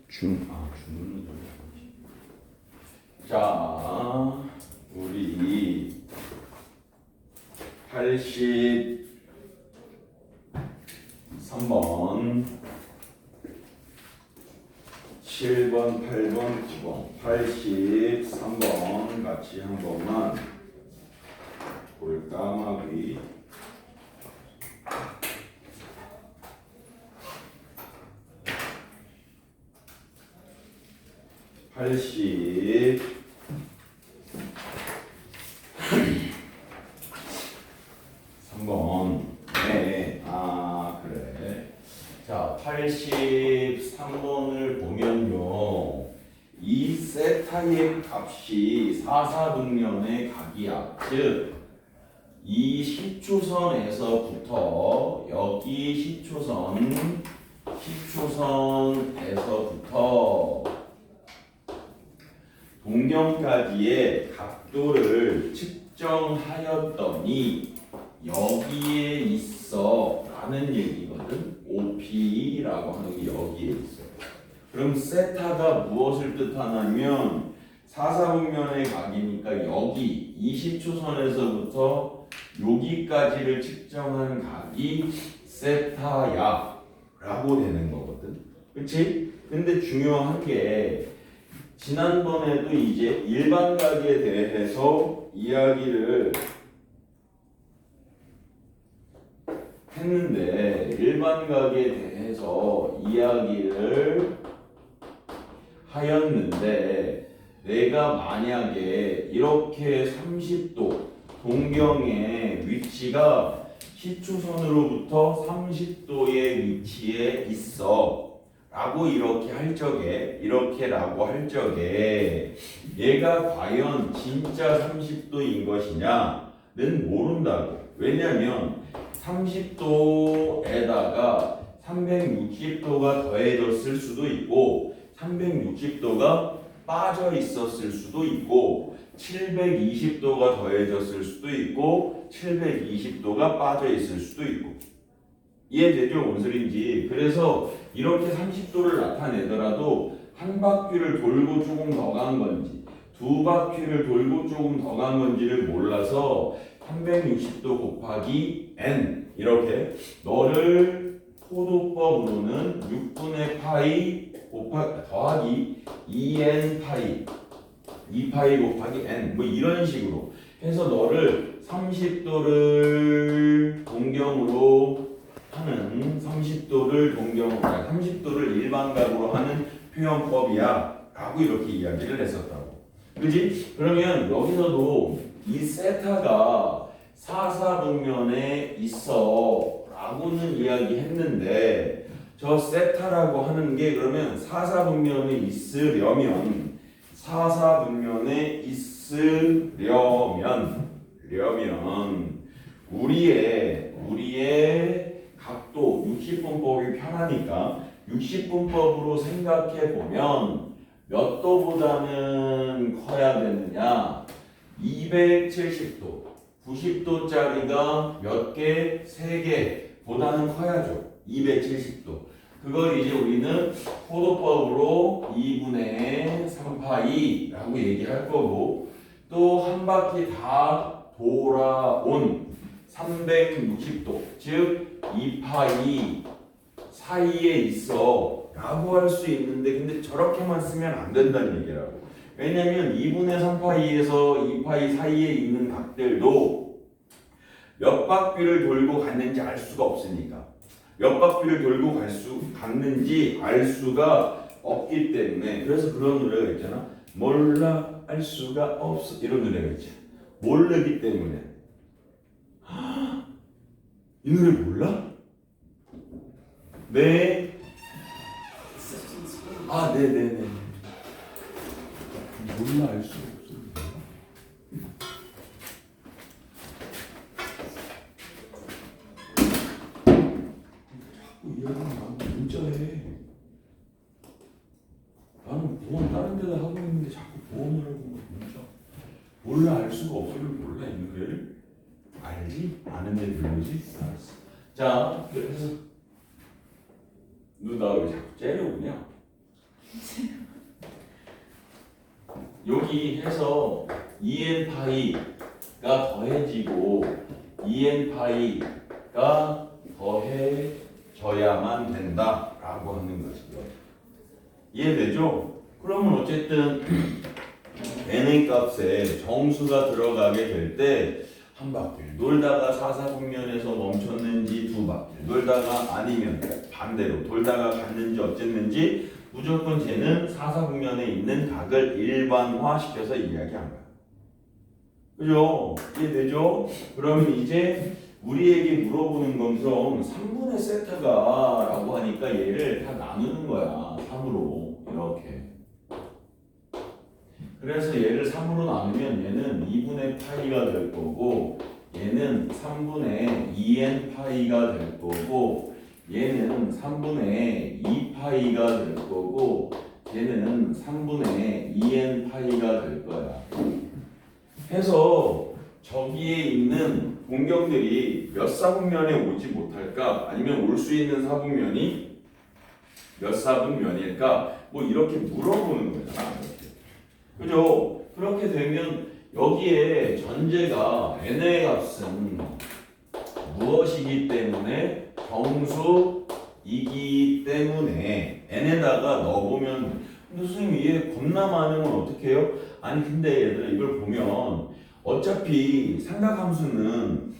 주문은 자, 우리 83번 7번, 8번, 9번 83번 같이 한 번만 볼까마귀 83번 네, 그래. 자, 83번을 보면요, 이 세타의 값이 사사분면의 각이야. 즉, 이 시초선에서부터 여기 시초선에서부터 동경까지의 각도를 측정하였더니 여기에 있어 라는 얘기거든. OP라고 하는 게 여기에 있어. 그럼 세타가 무엇을 뜻하냐면 사사분면의 각이니까 여기 20초선에서부터 여기까지를 측정한 각이 세타야 라고 되는 거거든. 그치? 근데 중요한 게 지난번에도 이제 일반각에 대해서 이야기를 했는데 일반각에 대해서 이야기를 하였는데 내가 만약에 이렇게 30도 동경의 위치가 시초선으로부터 30도의 위치에 있어 라고 이렇게 할 적에 이렇게라고 할 적에 얘가 과연 진짜 30도인 것이냐는 모른다고. 왜냐면 30도에다가 360도가 더해졌을 수도 있고 360도가 빠져 있었을 수도 있고 720도가 더해졌을 수도 있고 720도가 빠져 있을 수도 있고. 이해되죠? 뭔 소린지. 그래서 이렇게 30도를 나타내더라도 한 바퀴를 돌고 조금 더 간 건지 두 바퀴를 돌고 조금 더 간 건지를 몰라서 360도 곱하기 n 이렇게 너를 포도법으로는 6분의 파이 더하기 2n 파이 2파이 곱하기 n 뭐 이런 식으로 해서 너를 30도를 동경으로 하는 30도를 일반각으로 하는 표현법이야 라고 이렇게 이야기를 했었다고. 그지? 그러면 여기서도 이 세타가 사사분면에 있어 라고는 이야기했는데 저 세타라고 하는 게 그러면 사사분면에 있으려면 우리의 각도 60분법이 편하니까 60분법으로 생각해 보면 몇 도보다는 커야 되느냐? 270도, 90도짜리가 몇 개? 3개 보다는 커야죠. 270도. 그걸 이제 우리는 포도법으로 2분의 3파이라고 얘기할 거고 또 한 바퀴 다 돌아온 360도 즉 2파이 사이에 있어 라고 할 수 있는데 근데 저렇게만 쓰면 안 된다는 얘기라고. 왜냐면 2분의 3파이에서 2파이 사이에 있는 각들도 몇 바퀴를 돌고 갔는지 알 수가 없으니까 몇 바퀴를 돌고 갔는지 알 수가 없기 때문에 그래서 그런 노래가 있잖아. 몰라 알 수가 없어 이런 노래가 있잖아. 모르기 때문에. 이 노래 몰라? 네. 네네네. 몰라 알 수가 없어. 자꾸 이야기하면 문자해. 나는 보험 다른 데다 하고 있는데 자꾸 보험을 하고 문자. 몰라 알 수가 없어를 몰라 이 노래를? 알지? 아는데 모르지? 알았어. 자, 그래서 너 나 왜 자꾸 째려오냐? 여기 해서 2n 파이가 더해지고 2n 파이가 더해져야만 된다라고 하는 것이죠. 이해되죠? 그러면 어쨌든 n의 값에 정수가 들어가게 될 때 한 바퀴 놀다가 4사분면에서 멈췄는지 두 바퀴 놀다가 아니면 반대로 돌다가 갔는지 어쨌는지 무조건 쟤는 4사분면에 있는 각을 일반화시켜서 이야기한 거야. 그죠? 이해되죠? 그러면 이제 우리에게 물어보는 건 그럼 3분의 세타가 라고 하니까 얘를 다 나누는 거야. 3으로 이렇게. 그래서 얘를 3으로 나누면 얘는 2분의 파이가 될 거고 얘는 3분의 2n 파이가 될 거고 얘는 3분의 2 파이가 될 거고 얘는 3분의 2n 파이가 될 거야. 해서 저기에 있는 공경들이 몇 사분면에 오지 못할까? 아니면 올 수 있는 사분면이 몇 사분면일까? 뭐 이렇게 물어보는 거잖아. 그죠? 그렇게 되면 여기에 전제가 n의 값은 무엇이기 때문에 정수이기 때문에 n에다가 넣어보면 근데 선생님 얘 겁나 많으면 어떻게 해요? 아니 근데 얘들아 이걸 보면 어차피 삼각함수는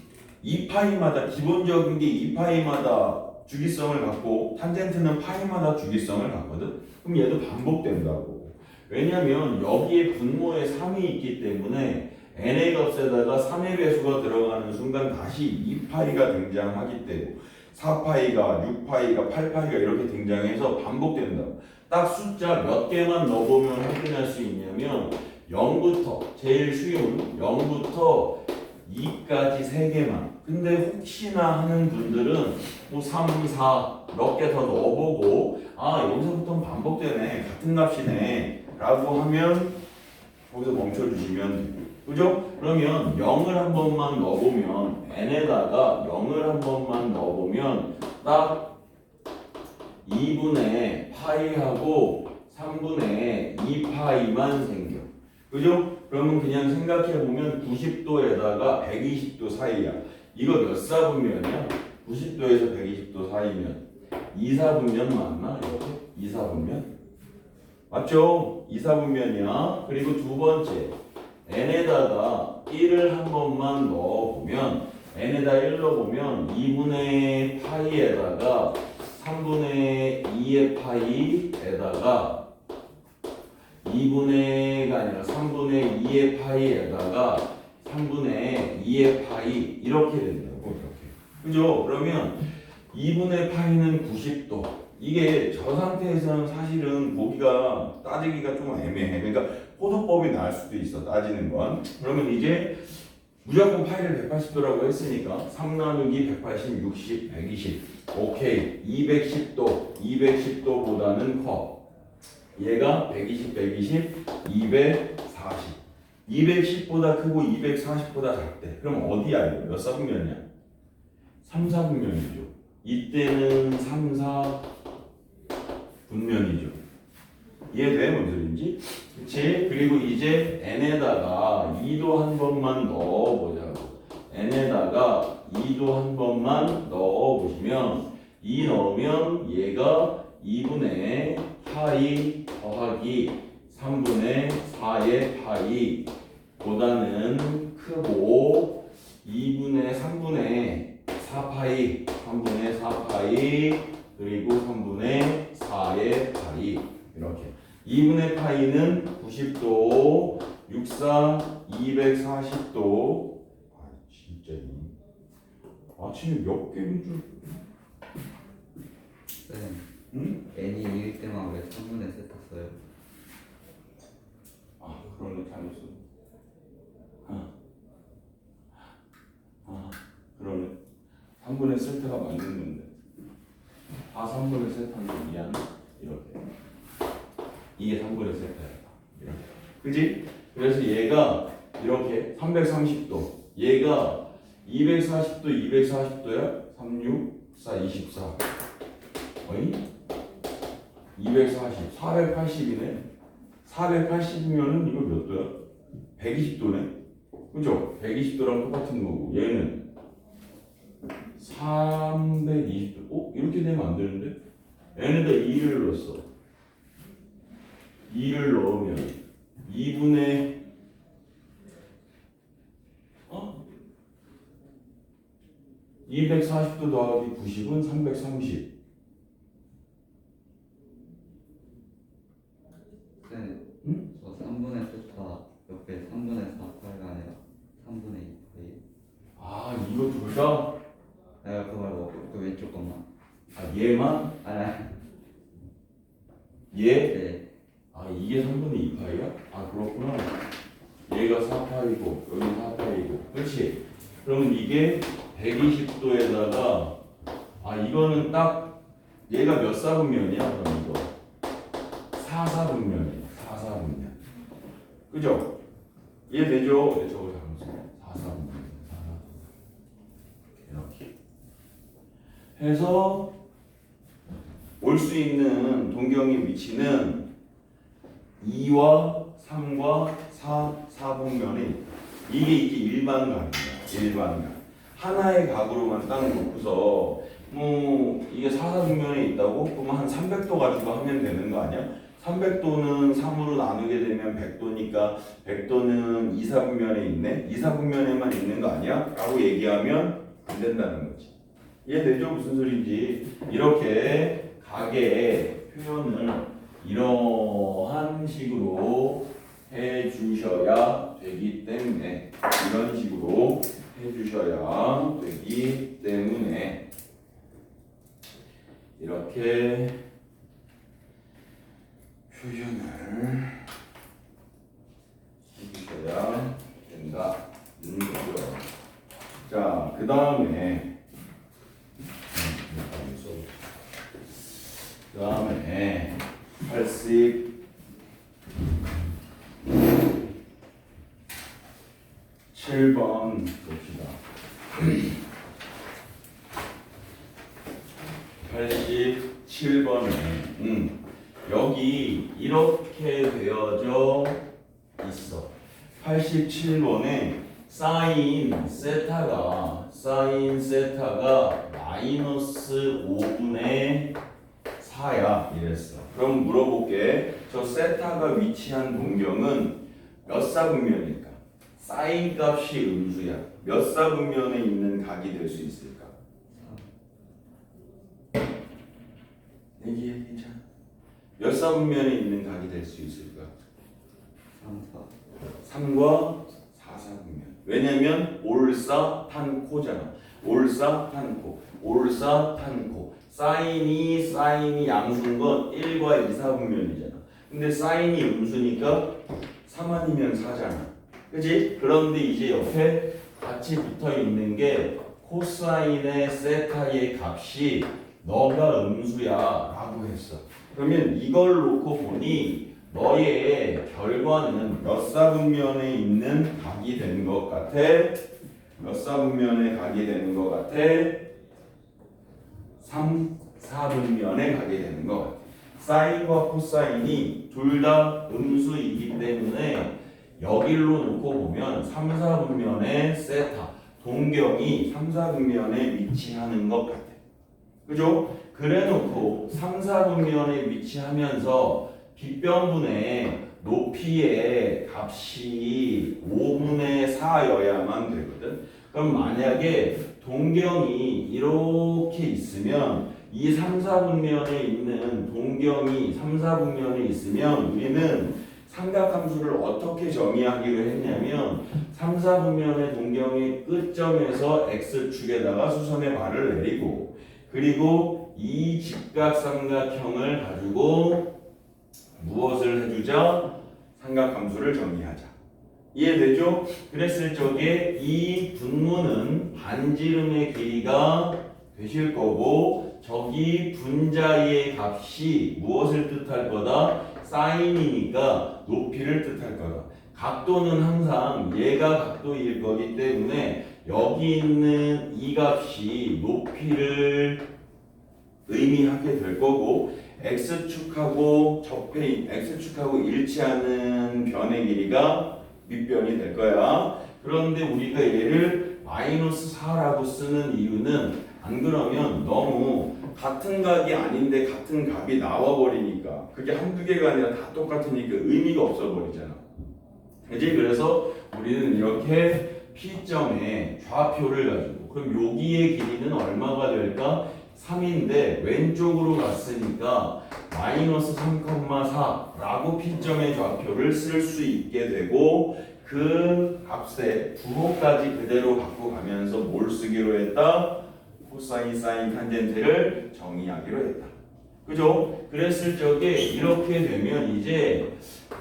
2파이마다 기본적인 게 2파이마다 주기성을 갖고 탄젠트는 파이마다 주기성을 갖거든? 그럼 얘도 반복된다고. 왜냐면 여기에 분모에 3이 있기 때문에 n의 값에다가 3의 배수가 들어가는 순간 다시 2파이가 등장하기 때문에 4파이가 6파이가 8파이가 이렇게 등장해서 반복된다. 딱 숫자 몇 개만 넣어보면 확인할 수 있냐면 0부터 제일 쉬운 0부터 2까지 3개만. 근데 혹시나 하는 분들은 뭐 3, 4 몇 개 더 넣어보고 아 여기서부터 반복되네 같은 값이네 라고 하면 거기서 멈춰주시면 돼요. 그죠? 그러면 0을 한 번만 넣어보면 n에다가 0을 한 번만 넣어보면 딱 2분의 파이하고 3분의 2파이만 생겨. 그죠? 그러면 그냥 생각해보면 90도에다가 120도 사이야. 이거 몇 사분면이야? 90도에서 120도 사이면 2사분면 맞나? 이렇게? 2사분면? 맞죠? 2사분면이야. 그리고 두 번째 n에다가 1을 한 번만 넣어보면 n에다 1 넣어보면 2분의 파이에다가 3분의 2의 파이에다가 2분의가 아니라 3분의 2의 파이에다가 3분의 2의 파이 이렇게 된다고. 이렇게. 그죠? 그러면 2분의 파이는 90도. 이게 저 상태에서는 사실은 보기가 따지기가 좀 애매해. 그러니까 호도법이 나올 수도 있어. 따지는 건. 그러면 이제 무조건 파이를 180도라고 했으니까 3 나누기 180, 60, 120. 오케이. 210도. 210도보다는 커. 얘가 120, 120, 240. 210보다 크고 240보다 작대. 그럼 어디야 이거? 몇 사분면이야? 3, 4분면이죠. 이때는 3, 4분면이죠. 이해돼? 뭔 소린지? 그치? 그리고 이제 n에다가 2도 한 번만 넣어보자고. n에다가 2도 한 번만 넣어보시면 2 넣으면 얘가 2분의 파이 더하기 3분의 4의 파이 보다는 크고 2분의 3분의 4파이 3분의 4파이 그리고 3분의 4의 파이 이렇게 2분의 파이는 90도 64 240도 아 진짜 아침에 몇 개인 줄 응? n이 1일 때만 왜 3분의 세타 써요? 아 그러네 잘했어 그러네 3분의 세타가 맞는 건데 3분의 세타인데 미안 이렇게 이게 3분의 세타야 이렇게 그지? 그래서 얘가 이렇게 330도 얘가 240도 240도야 3, 6, 4, 24 어이? 240, 480이네. 480이면은 이거 몇 도야? 120도네. 그죠? 120도랑 똑같은 거고 얘는 320도. 이렇게 되면 안 되는데? 얘네다 2를 넣었어. 2를 넣으면 2분의 240도 더하기 90은 330. 네. 응? 저 3분의 세타 옆에 3분의 4파이가 아니라 3분의 2파이. 이거 둘 다? 내가 그 말고 그 왼쪽 것만. 얘만? 아니. 얘? 네. 이게 3분의 2파이야? 그렇구나. 얘가 4파이고 여기 4파이고 그렇지? 그러면 이게 120도에다가 이거는 딱 얘가 몇 사분면이야? 그럼 이거 4사분면이야. 4사분면. 그죠? 이해되죠? 네, 저거 잠깐만. 4사분면. 이렇게 해서 올 수 있는 동경의 위치는 2와 3과 4분면이 이게 일반각이야. 일반각. 하나의 각으로만 딱 놓고서 이게 4사분면에 있다고? 그러면 한 300도 가지고 하면 되는 거 아니야? 300도는 3으로 나누게 되면 100도니까 100도는 2사분면에 있네? 2사분면에만 있는 거 아니야? 라고 얘기하면 안 된다는 거지. 이해되죠? 무슨 소리인지. 이렇게 각의 표현을 이러한 식으로 해주셔야 되기 때문에 이런 식으로 해주셔야 되기 때문에 이렇게 표현을 해주셔야 된다는 거죠. 자, 그 다음에 그 다음에 87번 봅시다. 87번에 여기 이렇게 되어져 있어. 87번에 사인 세타가 마이너스 5분의 4야 이랬어. 그럼 물어볼게. 저 세타가 위치한 동경은 몇 사분면일까? 사인 값이 음수야. 몇 사분면에 있는 각이 될 수 있을까? 얘기해. 괜찮아. 몇 사분면에 있는 각이 될 수 있을까? 3, 4. 3과 4사분면. 왜냐면 올사탄코잖아. 올사탄코. 올사탄코. 사인이 양수인 건 1과 2사분면이잖아. 근데 사인이 음수니까 3 아니면 4잖아. 그치? 그런데 이제 옆에 같이 붙어 있는 게 코사인의 세타의 값이 너가 음수야 라고 했어. 그러면 이걸 놓고 보니 너의 결과는 몇 사분면에 있는 각이 되는 것 같아? 몇 사분면에 각이 되는 것 같아? 3, 4분면에 가게 되는 것 같아. 사인과 코사인이 둘 다 음수이기 때문에 여기로 놓고 보면 3, 4분면의 세타, 동경이 3, 4분면에 위치하는 것 같아. 그죠? 그래 놓고 3, 4분면에 위치하면서 빗변분의 높이의 값이 5분의 4여야만 되거든. 그럼 만약에 동경이 이렇게 있으면 이 3, 4분면에 있는 동경이 3, 4분면에 있으면 우리는 삼각함수를 어떻게 정의하기로 했냐면 3, 4분면의 동경의 끝점에서 x축에다가 수선의 발을 내리고 그리고 이 직각삼각형을 가지고 무엇을 해주자? 삼각함수를 정의하자. 이해되죠? 그랬을 적에 이 분모는 반지름의 길이가 되실 거고 저기 분자의 값이 무엇을 뜻할 거다? 사인이니까 높이를 뜻할 거다. 각도는 항상 얘가 각도일 거기 때문에 여기 있는 이 값이 높이를 의미하게 될 거고 x축하고 x축하고 일치하는 변의 길이가 밑변이 될 거야. 그런데 우리가 얘를 마이너스 4라고 쓰는 이유는 안 그러면 너무 같은 각이 아닌데 같은 값이 나와버리니까 그게 한두 개가 아니라 다 똑같으니까 의미가 없어버리잖아. 그지? 그래서 우리는 이렇게 P점에 좌표를 가지고 그럼 여기의 길이는 얼마가 될까? 3인데 왼쪽으로 갔으니까 마이너스 3,4라고 P점의 좌표를 쓸 수 있게 되고 그 값에 부호까지 그대로 갖고 가면서 뭘 쓰기로 했다? 코사인, 사인, 탄젠트를 정의하기로 했다. 그죠? 그랬을 적에 이렇게 되면 이제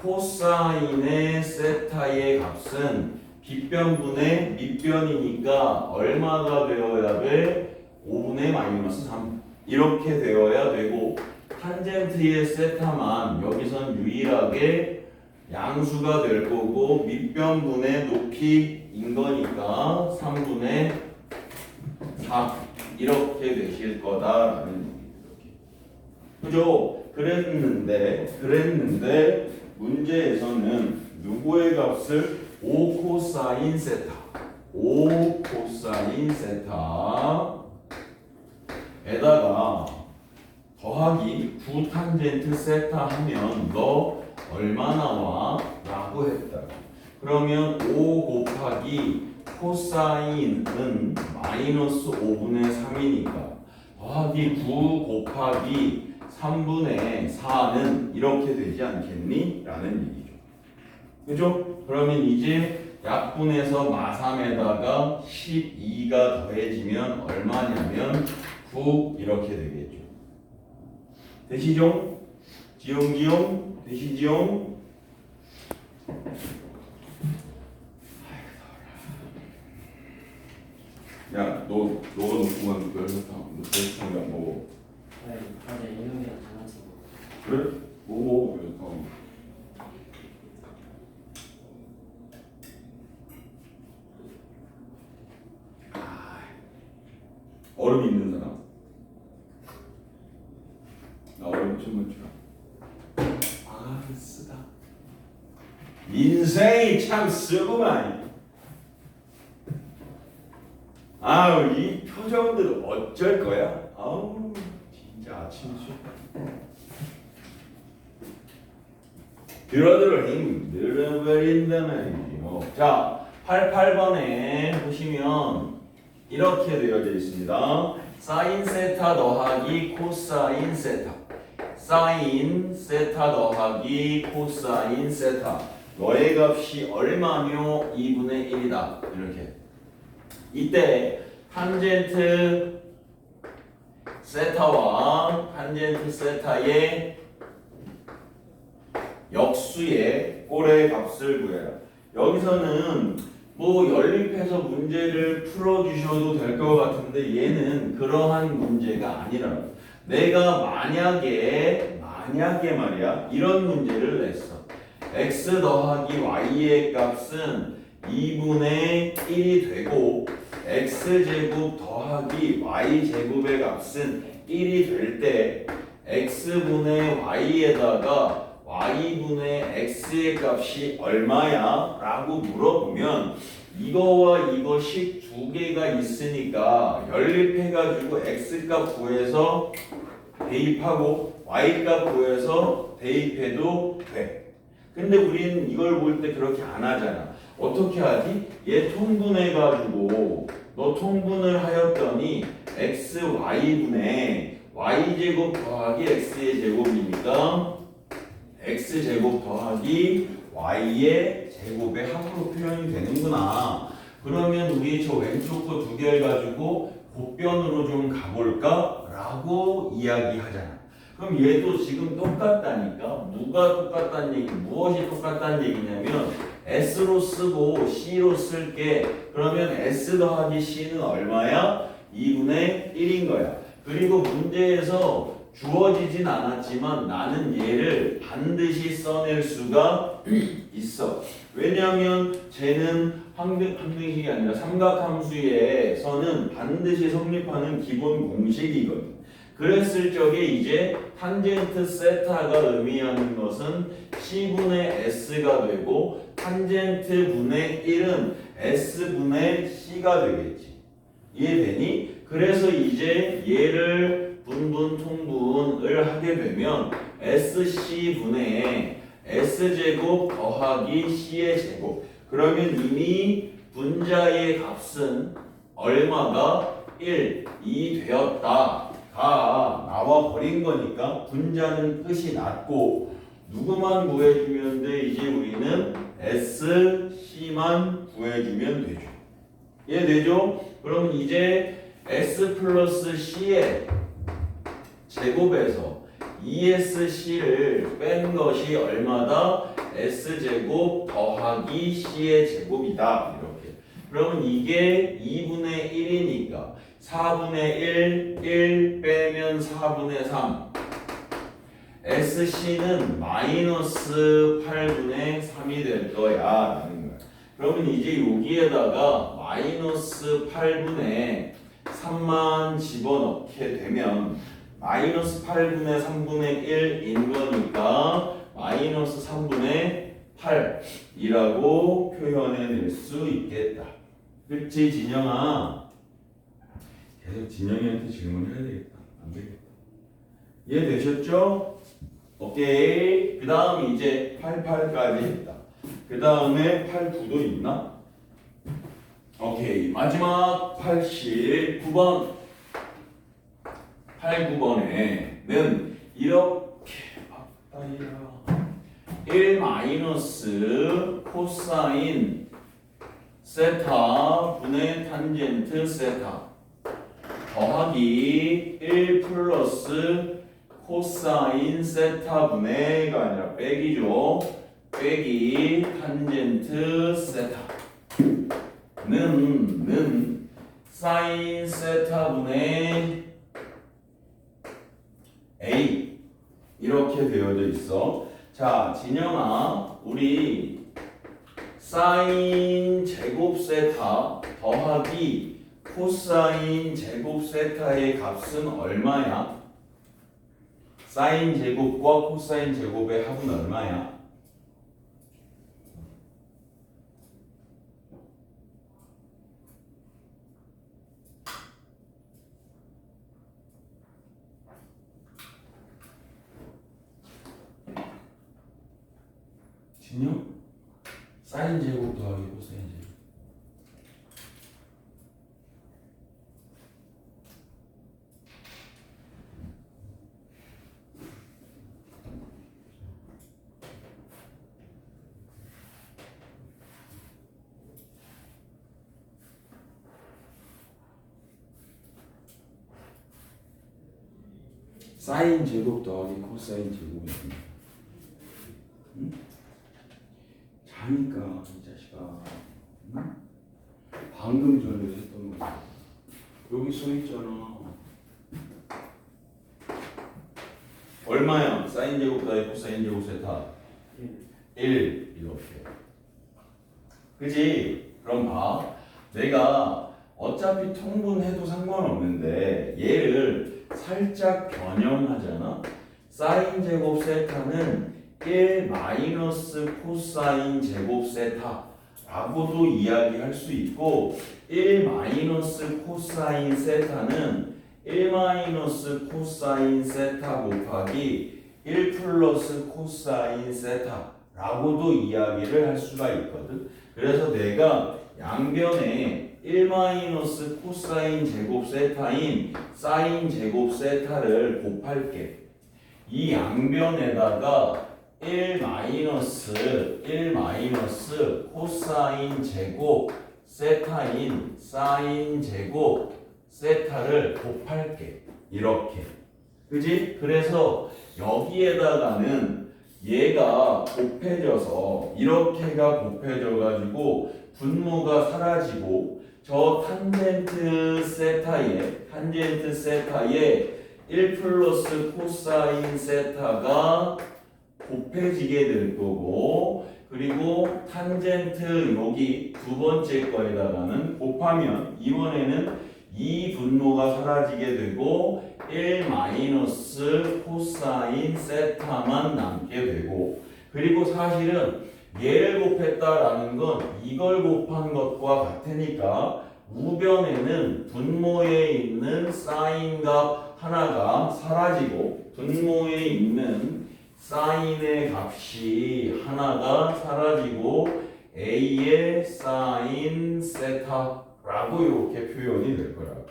코사인의 세타의 값은 빗변분의 밑변이니까 얼마가 되어야 돼? 5분의 마이너스 3 이렇게 되어야 되고 탄젠트의 세타만 여기선 유일하게 양수가 될 거고 밑변분의 높이인 거니까 3분의 4 이렇게 되실 거다라는 얘기죠. 그죠? 그랬는데 문제에서는 누구의 값을 5 코사인 세타 5 코사인 세타에다가 더하기 9 탄젠트 세타 하면 너 얼마 나와? 라고 했다. 그러면 5 곱하기 코사인은 마이너스 5분의 3이니까 더하기 9 곱하기 3분의 4는 이렇게 되지 않겠니? 라는 얘기죠. 그죠? 그러면 이제 약분해서 마삼에다가 12가 더해지면 얼마냐면 9 이렇게 되겠죠. 되시죠? 지용 되시지요? 야, 너가 놓고 간 별사탕 안 먹어. 네, 어제 이놈이랑 다 같이 그래? 먹어 별사탕. 얼음 있는 사람? 나 얼음 좀만 줘. 아, 쓰다. 인생이 참 쓰구만. 아우, 이 표정들 어쩔 거야? 아우, 진짜 아침 술. 들어 힘들어버린다 말이지. 자, 88번에 보시면 이렇게 되어져 있습니다. 사인 세타 더하기 코사인 세타. 사인 세타 더하기 코사인 세타. 너의 값이 얼마며 2분의 1이다. 이렇게. 이때 탄젠트 세타와 탄젠트 세타의 역수의 꼴의 값을 구해라. 여기서는 뭐 연립해서 문제를 풀어주셔도 될 것 같은데 얘는 그러한 문제가 아니라 내가 만약에 말이야 이런 문제를 냈어. x 더하기 y의 값은 2분의 1이 되고 x제곱 더하기 y제곱의 값은 1이 될 때 x분의 y에다가 y분의 x의 값이 얼마야? 라고 물어보면 이거와 이거식 두 개가 있으니까 연립해가지고 x값 구해서 대입하고 y값 구해서 대입해도 돼. 근데 우리는 이걸 볼 때 그렇게 안 하잖아. 어떻게 하지? 얘 통분해가지고 너 통분을 하였더니 x y분의 y제곱 더하기 x의 제곱이니까 x제곱 더하기 y의 제곱의 합으로 표현이 되는구나. 그러면 우리 저 왼쪽 거 두 개를 가지고 곱변으로 좀 가볼까? 라고 이야기하잖아. 그럼 얘도 지금 똑같다니까. 누가 똑같다는 얘기, 무엇이 똑같다는 얘기냐면 S로 쓰고 C로 쓸게. 그러면 S 더하기 C는 얼마야? 2분의 1인 거야. 그리고 문제에서 주어지진 않았지만 나는 얘를 반드시 써낼 수가 있어. 왜냐하면 쟤는 항등식이 아니라 삼각함수에서는 반드시 성립하는 기본 공식이거든. 그랬을 적에 이제 탄젠트 세타가 의미하는 것은 C분의 S가 되고 탄젠트 분의 1은 S분의 C가 되겠지. 이해되니? 그래서 이제 얘를 분분 통분을 하게 되면 SC분의 S제곱 더하기 C의 제곱. 그러면 이미 분자의 값은 얼마가 1, 2 되었다. 다 나와 버린 거니까 분자는 끝이 났고 누구만 구해주면 돼? 이제 우리는 SC만 구해주면 되죠. 이해되죠? 그럼 이제 S 플러스 C의 제곱에서 ESC를 뺀 것이 얼마다? S제곱 더하기 C의 제곱이다. 이렇게. 그러면 이게 2분의 1이니까 4분의 1 빼면 4분의 3 SC는 마이너스 8분의 3이 될 거야 라는 거야. 그러면 이제 여기에다가 마이너스 8분의 3만 집어넣게 되면 마이너스 8분의 3분의 1인 거니까 마이너스 3분의 8이라고 표현해낼 수 있겠다. 그치 진영아? 계속 진영이한테 질문해야 되겠다. 안 되겠다. 이해되셨죠? 오케이. 그 다음 이제 88까지 했다. 그 다음에 89도 있나? 오케이. 마지막 89번. 89번에는 이렇게 1 마이너스 코사인 세타 분의 탄젠트 세타 더하기 1 플러스 코사인 세타 분의가 아니라 빼기죠. 빼기 탄젠트 세타는 사인 세타 분의 A 이렇게 되어져 있어. 자, 진영아, 우리 사인 제곱 세타 더하기 코사인 제곱 세타의 값은 얼마야? 사인 제곱과 코사인 제곱의 합은 얼마야? 진영? 사인 제곱 더하기 코사인 제곱. 사인 제곱 더하기 코사인 제곱이 응? 자니까 이 자식아. 응? 방금 전에 했던 거 여기 써 있잖아. 얼마야? 사인 제곱 더하기 코사인 제곱 세타 1 이렇게. 그지? 그럼 봐. 내가 어차피 통분해도 상관없는데 얘를 살짝 변형하잖아. 사인 제곱 세타는 1 마이너스 코사인 제곱 세타라고도 이야기할 수 있고 1 마이너스 코사인 세타는 1 마이너스 코사인 세타 곱하기 1 플러스 코사인 세타라고도 이야기를 할 수가 있거든. 그래서 내가 양변에 1 마이너스 코사인 제곱 세타인 사인 제곱 세타를 곱할게. 이 양변에다가 1 마이너스 코사인 제곱 세타인 사인 제곱 세타를 곱할게. 이렇게. 그지? 그래서 여기에다가는 얘가 곱해져서 이렇게가 곱해져 가지고 분모가 사라지고 저 탄젠트 세타에 1 플러스 코사인 세타가 곱해지게 될 거고 그리고 탄젠트 여기 두 번째 거에다가는 곱하면 이번에는 이 분모가 사라지게 되고 1 마이너스 코사인 세타만 남게 되고 그리고 사실은 얘를 곱했다라는 건 이걸 곱한 것과 같으니까 우변에는 분모에 있는 사인 값 하나가 사라지고 분모에 있는 사인의 값이 하나가 사라지고 a의 사인 세타라고 이렇게 표현이 될 거라고.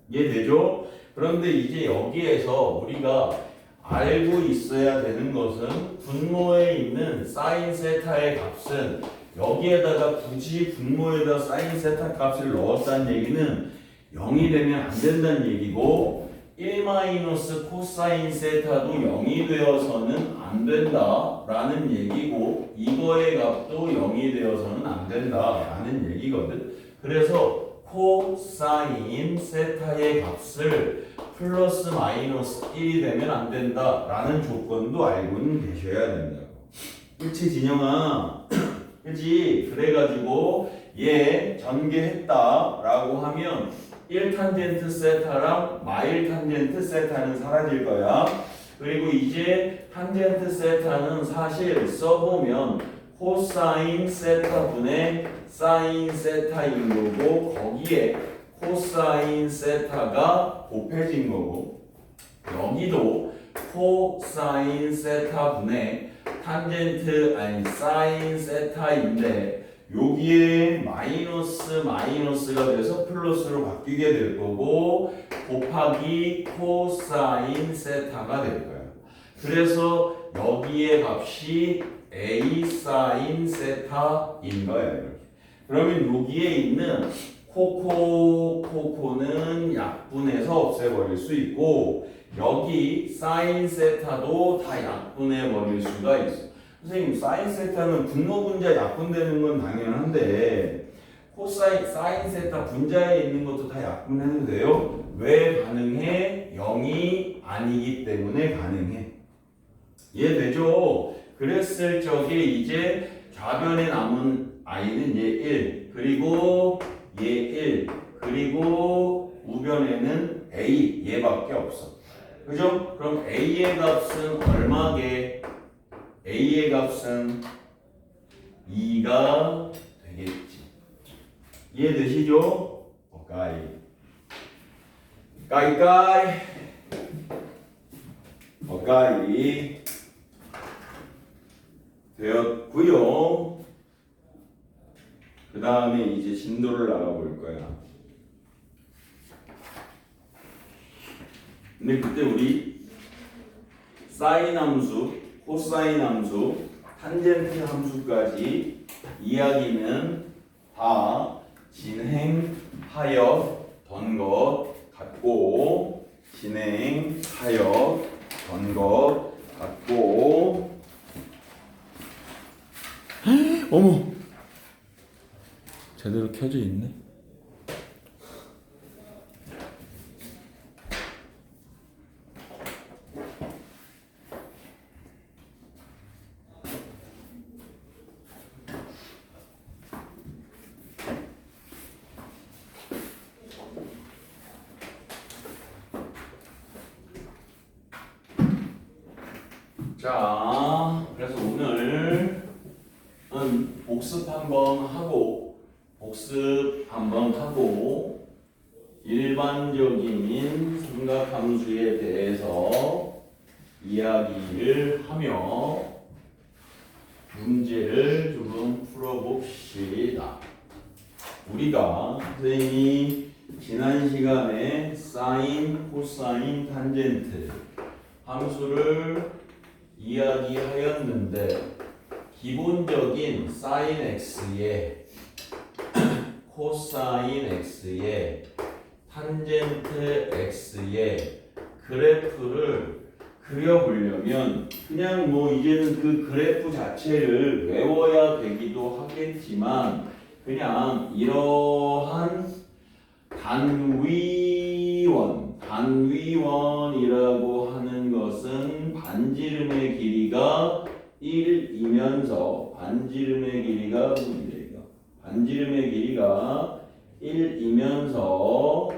이해되죠? 그런데 이제 여기에서 우리가 알고 있어야 되는 것은 분모에 있는 사인 세타의 값은 여기에다가 굳이 분모에다 사인 세타 값을 넣었다는 얘기는 0이 되면 안 된다는 얘기고 1 마이너스 코사인 세타도 0이 되어서는 안 된다라는 얘기고 이거의 값도 0이 되어서는 안 된다라는 얘기거든. 그래서 코사인 세타의 값을 플러스 마이너스 1이 되면 안 된다라는 조건도 알고는 계셔야 된다고. 그치 진영아? 그치? 그래가지고 얘 전개했다라고 하면 1탄젠트 세타랑 마일 탄젠트 세타는 사라질 거야. 그리고 이제 탄젠트 세타는 사실 써보면 코사인 세타분의 사인 세타인 거고 거기에 코사인 세타가 곱해진 거고 여기도 코사인 세타분의 탄젠트 아니 사인 세타인데 여기에 마이너스가 돼서 플러스로 바뀌게 될 거고 곱하기 코사인 세타가 될 거야. 그래서 여기에 값이 a 사인 세타인 거야. 이렇게. 그러면 여기에 있는 코코는 약분해서 없애버릴 수 있고 여기 사인 세타도 다 약분해 버릴 수가 있어. 선생님 사인 세타는 분모 분자 약분되는 건 당연한데 사인 세타 분자에 있는 것도 다 약분해도 돼요? 왜 가능해? 0이 아니기 때문에 가능해. 이해되죠? 그랬을 적에 이제 좌변에 남은 i는 얘 1 그리고 얘 1 그리고 우변에는 a 얘밖에 없어. 그죠? 그럼 a의 값은 얼마게? a의 값은 2가 되겠지. 이해되시죠? 오케이. 까이까이. 오케이. 되었고요. 그 다음에 이제 진도를 나가볼 거야. 근데 그때 우리 사인 함수, 코사인 함수, 탄젠트 함수까지 이야기는 다 진행하였던 것 같고 진행하였던 것 같고 어머 제대로 켜져 있네. 자, 그래서 오늘은 복습 한번 하고 일반적인 삼각함수에 대해서 이야기를 하며 문제를 조금 풀어봅시다. 우리가 선생님이 지난 시간에 사인, 코사인, 탄젠트 함수를 이야기하였는데 기본적인 사인 x에 코사인 x에 탄젠트 x에 그래프를 그려보려면 그냥 뭐 이제는 그 그래프 자체를 외워야 되기도 하겠지만 그냥 이러한 단위원이라고 하는 것은 반지름의 길이가 1이면서 반지름의 길이가 1이면서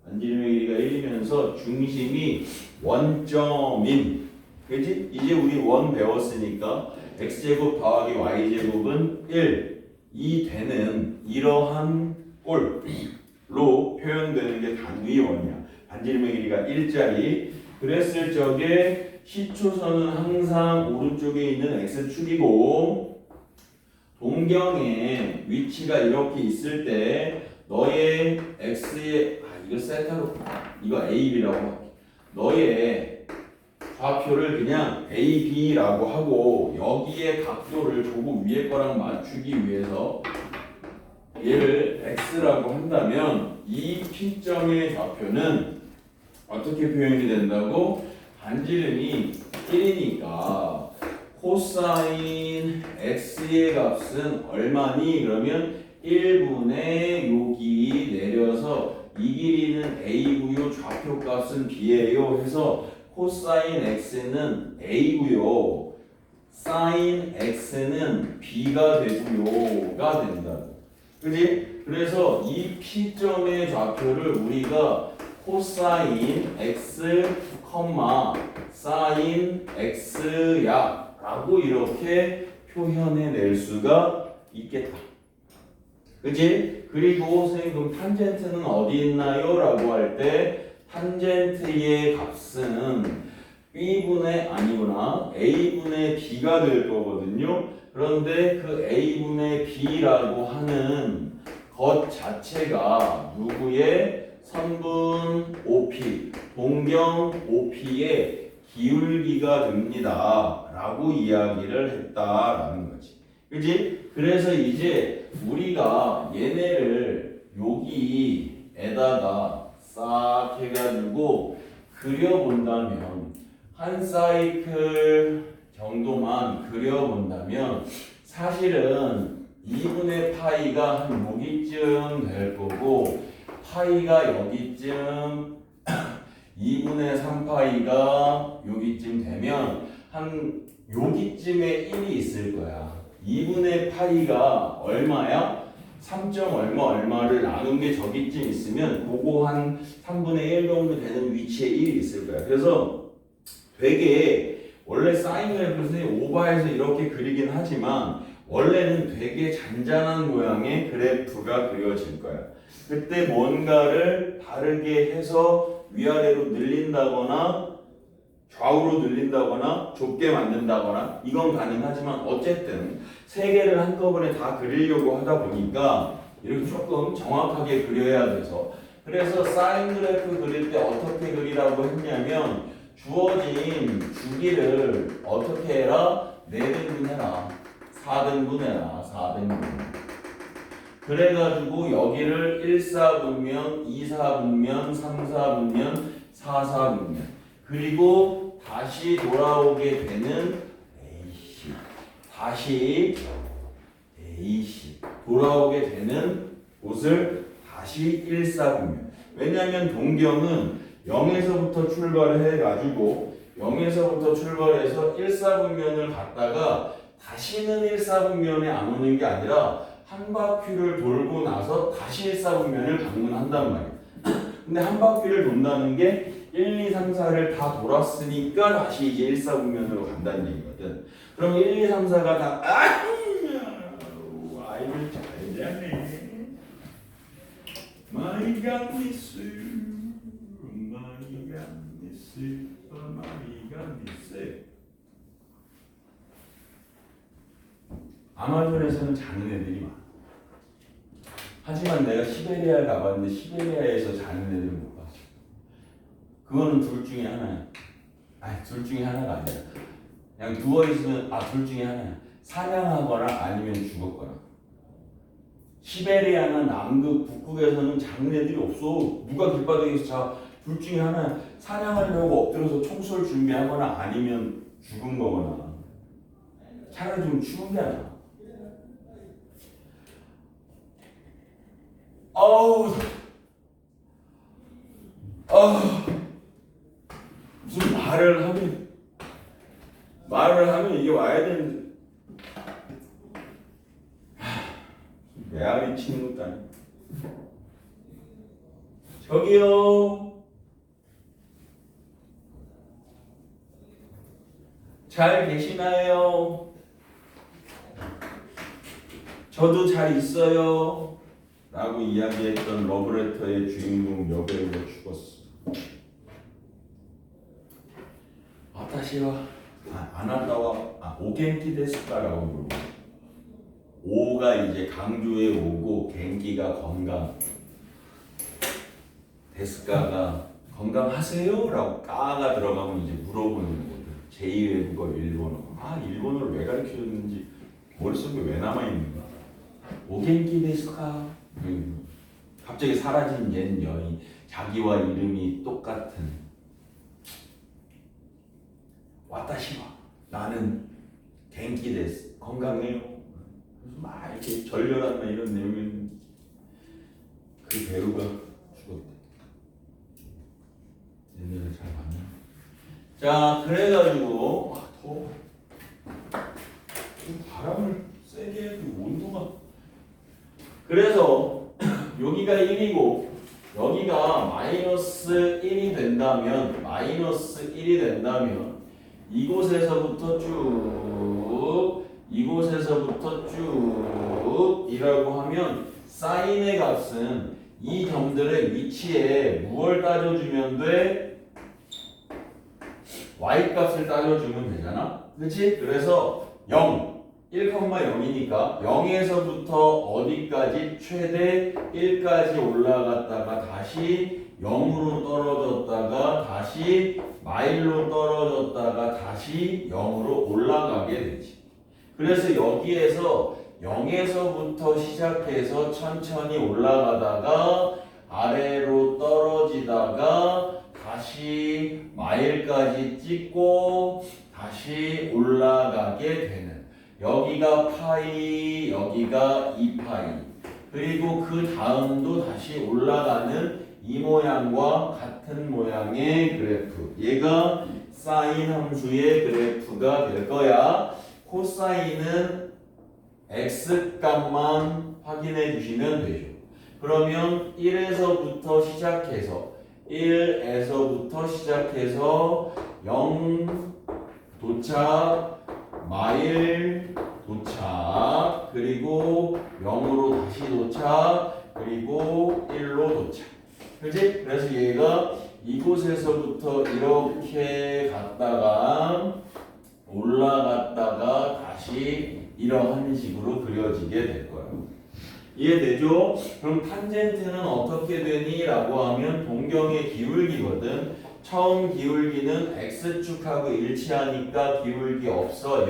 반지름의 길이가 1이면서 중심이 원점인 그지? 이제 우리 원 배웠으니까 x제곱 더하기 y제곱은 1이 되는 이러한 꼴로 표현되는 게 단위 원이야. 반지름의 길이가 1짜리 그랬을 적에 시초선은 항상 오른쪽에 있는 x축이고 동경의 위치가 이렇게 있을 때 너의 x의 이거 세타로 이거 AB라고 할게. 너의 좌표를 그냥 AB라고 하고 여기에 각도를 조금 위에 거랑 맞추기 위해서 얘를 x라고 한다면 이 P점의 좌표는 어떻게 표현이 된다고? 반지름이 1이니까 코사인 x의 값은 얼마니? 그러면 1분의 여기 내려서 이 길이는 a고요. 좌표 값은 b예요. 해서 코사인 x는 a고요. 사인 x는 b가 되고요가 된다고. 그지? 그래서 이 P점의 좌표를 우리가 코사인 x, 사인 x야 라고 이렇게 표현해낼 수가 있겠다. 그지? 그리고 선생님 그럼 탄젠트는 어디 있나요? 라고 할 때 탄젠트의 값은 b분의 아니구나 a분의 b가 될 거거든요. 그런데 그 a분의 b라고 하는 것 자체가 누구의 선분 OP, 동경 OP의 기울기가 됩니다 라고 이야기를 했다라는 거지. 그지? 그래서 이제 우리가 얘네를 여기에다가 싹 해가지고 그려본다면 한 사이클 정도만 그려본다면 사실은 2분의 파이가 한 여기쯤 될 거고 파이가 여기쯤 2분의 3파이가 여기쯤 되면 한 여기쯤에 1이 있을 거야. 2분의 파이가 얼마야? 3. 얼마를 나눈 게 저기쯤 있으면 그거 한 3분의 1 정도 되는 위치에 1이 있을 거야. 그래서 되게 원래 사인 그래프를 오버해서 이렇게 그리긴 하지만 원래는 되게 잔잔한 모양의 그래프가 그려질 거야. 그때 뭔가를 다르게 해서 위아래로 늘린다거나 좌우로 늘린다거나 좁게 만든다거나 이건 가능하지만 어쨌든 세 개를 한꺼번에 다 그리려고 하다 보니까 이렇게 조금 정확하게 그려야 돼서 그래서 사인 그래프 그릴 때 어떻게 그리라고 했냐면 주어진 주기를 어떻게 해라? 4등분 해라. 4등분 해라. 4등분. 그래가지고 여기를 1사분면, 2사분면, 3사분면, 4사분면 그리고 다시 돌아오게 되는 AC 다시 AC 돌아오게 되는 곳을 다시 1사분면 왜냐하면 동경은 0에서부터 출발을 해가지고 0에서부터 출발해서 1사분면을 갔다가 다시는 1사분면에 안 오는 게 아니라 한 바퀴를 돌고 나서 다시 1사분면을 방문한단 말이야. 근데 한 바퀴를 돈다는 게 1, 2, 3, 4를 다 돌았으니까 다시 이제 1사분면으로 간다는 얘기거든. 그럼 1, 2, 3, 4가 다 아이를 잘 자네. 마이 갓니스 마이 갓니스 마이 갓니스 아마존에서는 자는 애들이 많아. 하지만 내가 시베리아를 가봤는데 시베리아에서 자는 애들을 못 봤어. 그거는 둘 중에 하나야. 아니 둘 중에 하나가 아니야. 그냥 누워있으면 둘 중에 하나야. 사냥하거나 아니면 죽었거나. 시베리아나 남극, 북극에서는 자는 애들이 없어. 누가 길바닥에서 자. 둘 중에 하나야. 사냥하려고 엎드려서 총 쏠 준비하거나 아니면 죽은 거거나. 차라리 좀 추운 게 아니야. 무슨 말을 하면 이게 와야 되는데 메아리 치는 것도 아니고 저기요. 잘 계시나요? 저도 잘 있어요. 라고 이야기했던 러브레터의 주인공 여배우가 죽었어. 아타시와 아나타와 오겐키 데스까라고 물어보. 오가 이제 강조의 오고 겐키가 건강. 데스까가 건강하세요? 라고 까가 들어가면 이제 물어보는 거거든. 제2외국어 일본어. 일본어를 왜 가르쳐줬는지 머릿속에 왜 남아있는가? 오겐키 데스까? 갑자기 사라진 옛 여인. 자기와 이름이 똑같은 와타시와 나는 겐키 데스. 건강해요. 그래서 막 이렇게 절렬한 막 이런 내용이 그 배우가 죽었대. 얘네를 잘 봤나? 자, 그래가지고 더워. 바람을 세게 해도 온도가. 그래서 여기가 1이고 여기가 마이너스 1이 된다면 이곳에서부터 쭉 이라고 하면 사인의 값은 이 점들의 위치에 무엇을 따져주면 돼? y-값을 따져주면 되잖아. 그치? 그래서 1,0이니까 0에서부터 어디까지? 최대 1까지 올라갔다가 다시 0으로 떨어졌다가 다시 마일로 떨어졌다가 다시 0으로 올라가게 되지. 그래서 여기에서 0에서부터 시작해서 천천히 올라가다가 아래로 떨어지다가 다시 마일까지 찍고 다시 올라가게 되는, 여기가 파이, 여기가 2파이, 그리고 그 다음도 다시 올라가는 이 모양과 같은 모양의 그래프. 얘가 사인 함수의 그래프가 될 거야. 코사인은 x값만 확인해 주시면 되죠. 그러면 1에서부터 시작해서 0 도착, 마일 도착, 그리고 0으로 다시 도착, 그리고 1로 도착. 그치? 그래서 얘가 이곳에서부터 이렇게 갔다가 올라갔다가 다시 이러한 식으로 그려지게 될 거예요. 이해되죠? 그럼 탄젠트는 어떻게 되니? 라고 하면 동경의 기울기거든. 처음 기울기는 x축하고 일치하니까 기울기 없어.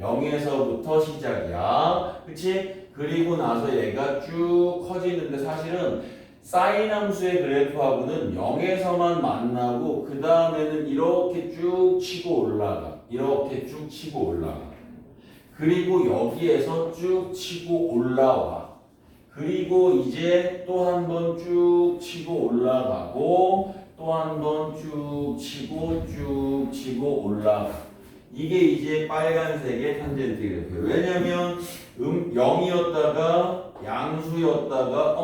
0에서부터 시작이야. 그치? 그리고 나서 얘가 쭉 커지는데 사실은 사인 함수의 그래프하고는 0에서만 만나고 그 다음에는 이렇게 쭉 치고 올라가. 그리고 여기에서 쭉 치고 올라와. 그리고 이제 또 한 번 쭉 치고 올라가고 또 한 번 쭉 치고 올라가. 이게 이제 빨간색의 탄젠트 그래프예요. 왜냐면 0이었다가 양수였다가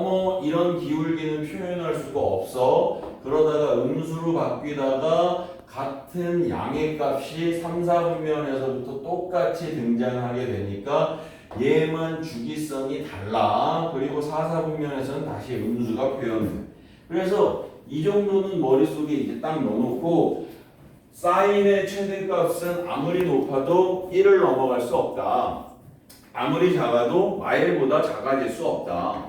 이런 기울기는 표현할 수가 없어. 그러다가 음수로 바뀌다가 같은 양의 값이 3, 4분면에서부터 똑같이 등장하게 되니까 얘만 주기성이 달라. 그리고 4, 4분면에서는 다시 음수가 표현돼. 그래서 이 정도는 머릿속에 이제 딱 넣어놓고 사인의 최대값은 아무리 높아도 1을 넘어갈 수 없다. 아무리 작아도 마일보다 작아질 수 없다.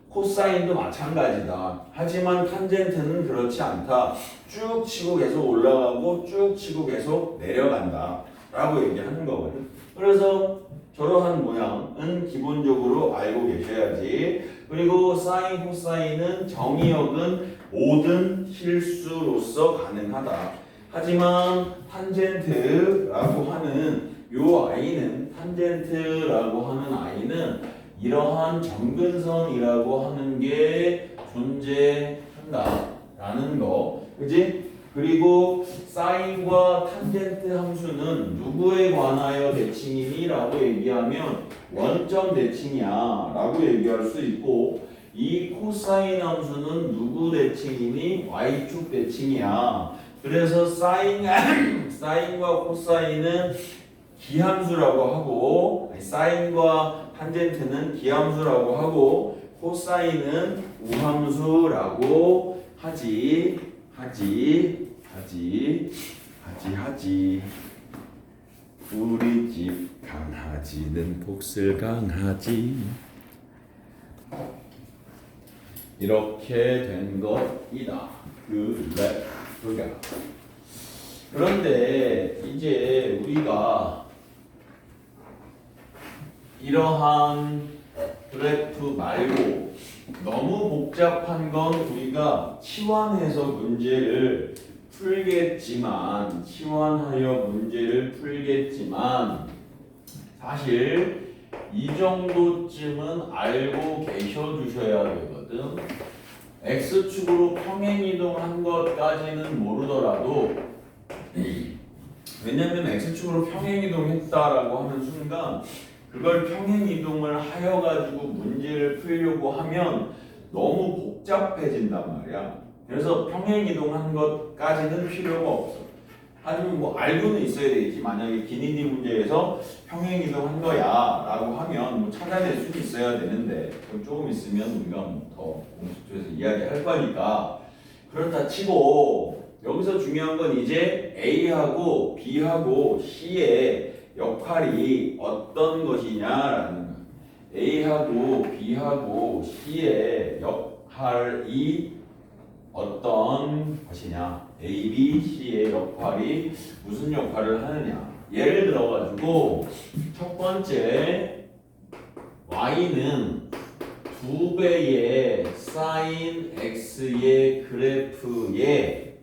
코사인도 마찬가지다. 하지만 탄젠트는 그렇지 않다. 쭉 치고 계속 올라가고 쭉 치고 계속 내려간다 라고 얘기하는 거거든. 그래서 저러한 모양은 기본적으로 알고 계셔야지. 그리고 사인, 코사인은 정의역은 모든 실수로서 가능하다. 하지만 탄젠트라고 하는 요 탄젠트라고 하는 아이는 이러한 점근선이라고 하는 게 존재한다라는 거, 그지? 그리고 사인과 탄젠트 함수는 누구에 관하여 대칭이니? 라고 얘기하면 원점 대칭이야 라고 얘기할 수 있고, 이 코사인 함수는 누구 대칭이니? y축 대칭이야. 그래서 사인과 코사인은 기함수라고 하고, 사인과 탄젠트는 기함수라고 하고, 코사인은 우함수라고 하지. 우리 집 강아지는 복슬 강아지. 이렇게 된 것이다. 그래프가. 그런데 이제 우리가 이러한 그래프 말고 너무 복잡한 건 우리가 치환해서 문제를 풀겠지만, 사실 이 정도쯤은 알고 계셔 주셔야 되거든. x축으로 평행이동한 것까지는 모르더라도, 왜냐면 x축으로 평행이동했다라고 하는 순간 그걸 평행이동을 하여가지고 문제를 풀려고 하면 너무 복잡해진단 말이야. 그래서 평행이동한 것까지는 필요가 없어. 하지만 뭐 알고는 있어야 되겠지. 만약에 기니디 문제에서 평행이동한 거야 라고 하면 뭐 찾아낼 수는 있어야 되는데, 그럼 조금 있으면 우리가 더 공식에서 이야기할 거니까 그렇다 치고, 여기서 중요한 건 이제 A하고 B하고 C의 역할이 어떤 것이냐라는 거야. A하고 B하고 C의 역할이 어떤 것이냐, A, B, C의 역할이 무슨 역할을 하느냐. 예를 들어가지고 첫 번째 Y는 2배의 sin X의 그래프의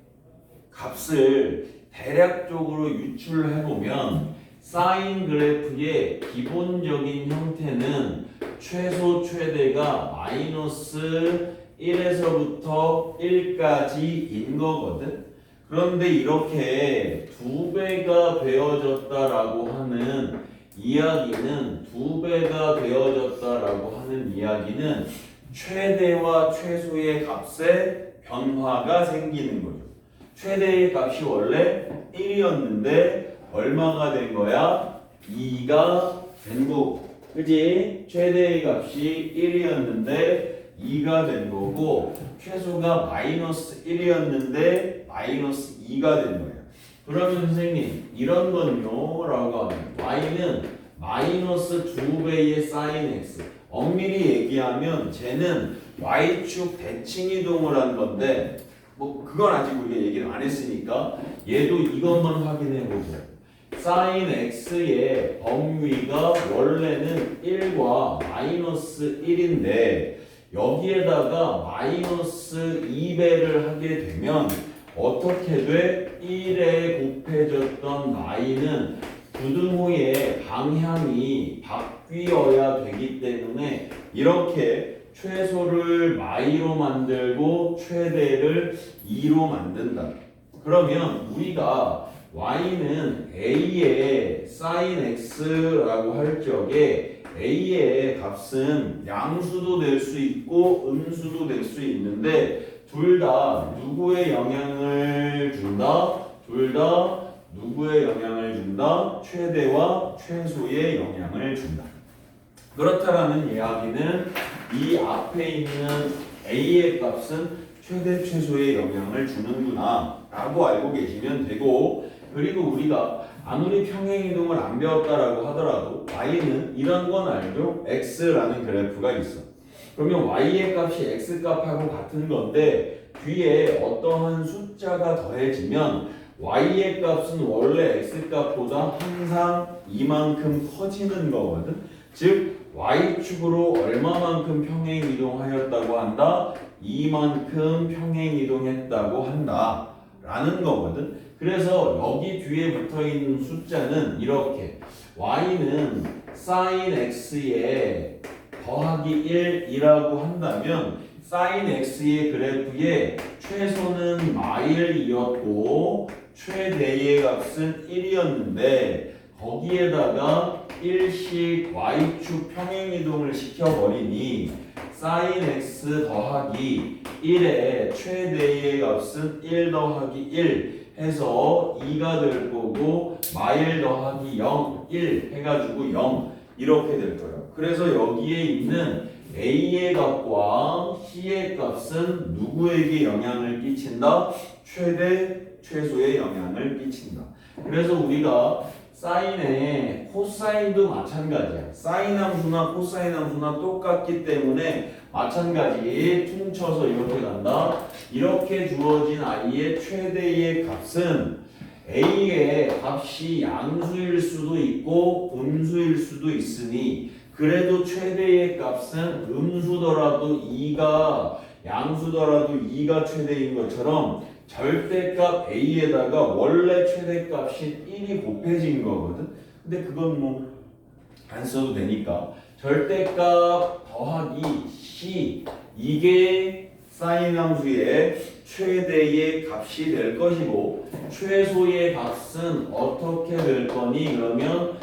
값을 대략적으로 유출해보면 사인 그래프의 기본적인 형태는 최소 최대가 마이너스 1에서부터 1까지인 거거든. 그런데 이렇게 2배가 되어졌다라고 하는 이야기는, 2배가 되어졌다라고 하는 이야기는 최대와 최소의 값에 변화가 생기는 거죠. 최대의 값이 원래 1이었는데 얼마가 된 거야? 2가 된 거고, 그지? 최대의 값이 1이었는데 2가 된 거고, 최소가 마이너스 1이었는데 마이너스 2가 된 거예요. 그러면 선생님 이런 건요 라고 하면 y는 마이너스 2배의 sin x, 엄밀히 얘기하면 쟤는 y축 대칭이동을 한 건데, 뭐 그건 아직 우리가 얘기를 안 했으니까 얘도 이것만 확인해 보세요. sin x의 범위가 원래는 1과 마이너스 1인데 여기에다가 마이너스 2배를 하게 되면 어떻게 돼? 1에 곱해졌던 y는 부등호의 방향이 바뀌어야 되기 때문에 이렇게 최소를 y로 만들고 최대를 2로 만든다. 그러면 우리가 y는 a의 sin x라고 할 적에 a의 값은 양수도 될 수 있고 음수도 될 수 있는데 둘 다 누구의 영향을 준다? 둘 다 누구의 영향을 준다? 최대와 최소의 영향을 준다. 그렇다라는 이야기는 이 앞에 있는 a의 값은 최대 최소의 영향을 주는구나 라고 알고 계시면 되고, 그리고 우리가 아무리 평행이동을 안 배웠다라고 하더라도 y는 이런 건 알죠? x라는 그래프가 있어. 그러면 y의 값이 x 값하고 같은 건데 뒤에 어떠한 숫자가 더해지면 y의 값은 원래 x 값보다 항상 이만큼 커지는 거거든. 즉 y축으로 얼마만큼 평행이동하였다고 한다? 이만큼 평행이동했다고 한다 라는 거거든. 그래서 여기 뒤에 붙어있는 숫자는 이렇게, y는 sin x에 더하기 1이라고 한다면 sin x의 그래프의 최소는 마일이었고 최대의 값은 1이었는데 거기에다가 1씩 y축 평행이동을 시켜버리니 sin x 더하기 1의 최대의 값은 1 더하기 1 해서 2가 될 거고 마일 더하기 0, 1 해가지고 0 이렇게 될 거예요. 그래서 여기에 있는 a의 값과 c의 값은 누구에게 영향을 끼친다? 최대, 최소의 영향을 끼친다. 그래서 우리가 사인의 코사인도 마찬가지야. 사인 함수나 코사인 함수나 똑같기 때문에 마찬가지 퉁쳐서 이렇게 간다. 이렇게 주어진 i의 최대의 값은 a의 값이 양수일 수도 있고 음수일 수도 있으니 그래도 최대의 값은 음수더라도 2가 양수더라도 2가 최대인 것처럼 절대값 a에다가 원래 최대값이 1이 곱해진 거거든. 근데 그건 뭐 안 써도 되니까 절대값 더하기 c 이게 사인 함수의 최대의 값이 될 것이고 최소의 값은 어떻게 될 거니? 그러면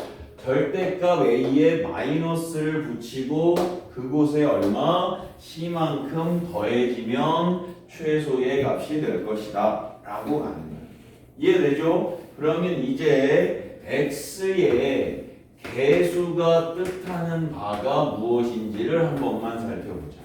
절대값 a에 마이너스를 붙이고 그곳에 얼마? c만큼 더해지면 최소의 값이 될 것이다 라고 하는 거예요. 이해되죠? 그러면 이제 x의 개수가 뜻하는 바가 무엇인지를 한 번만 살펴보자.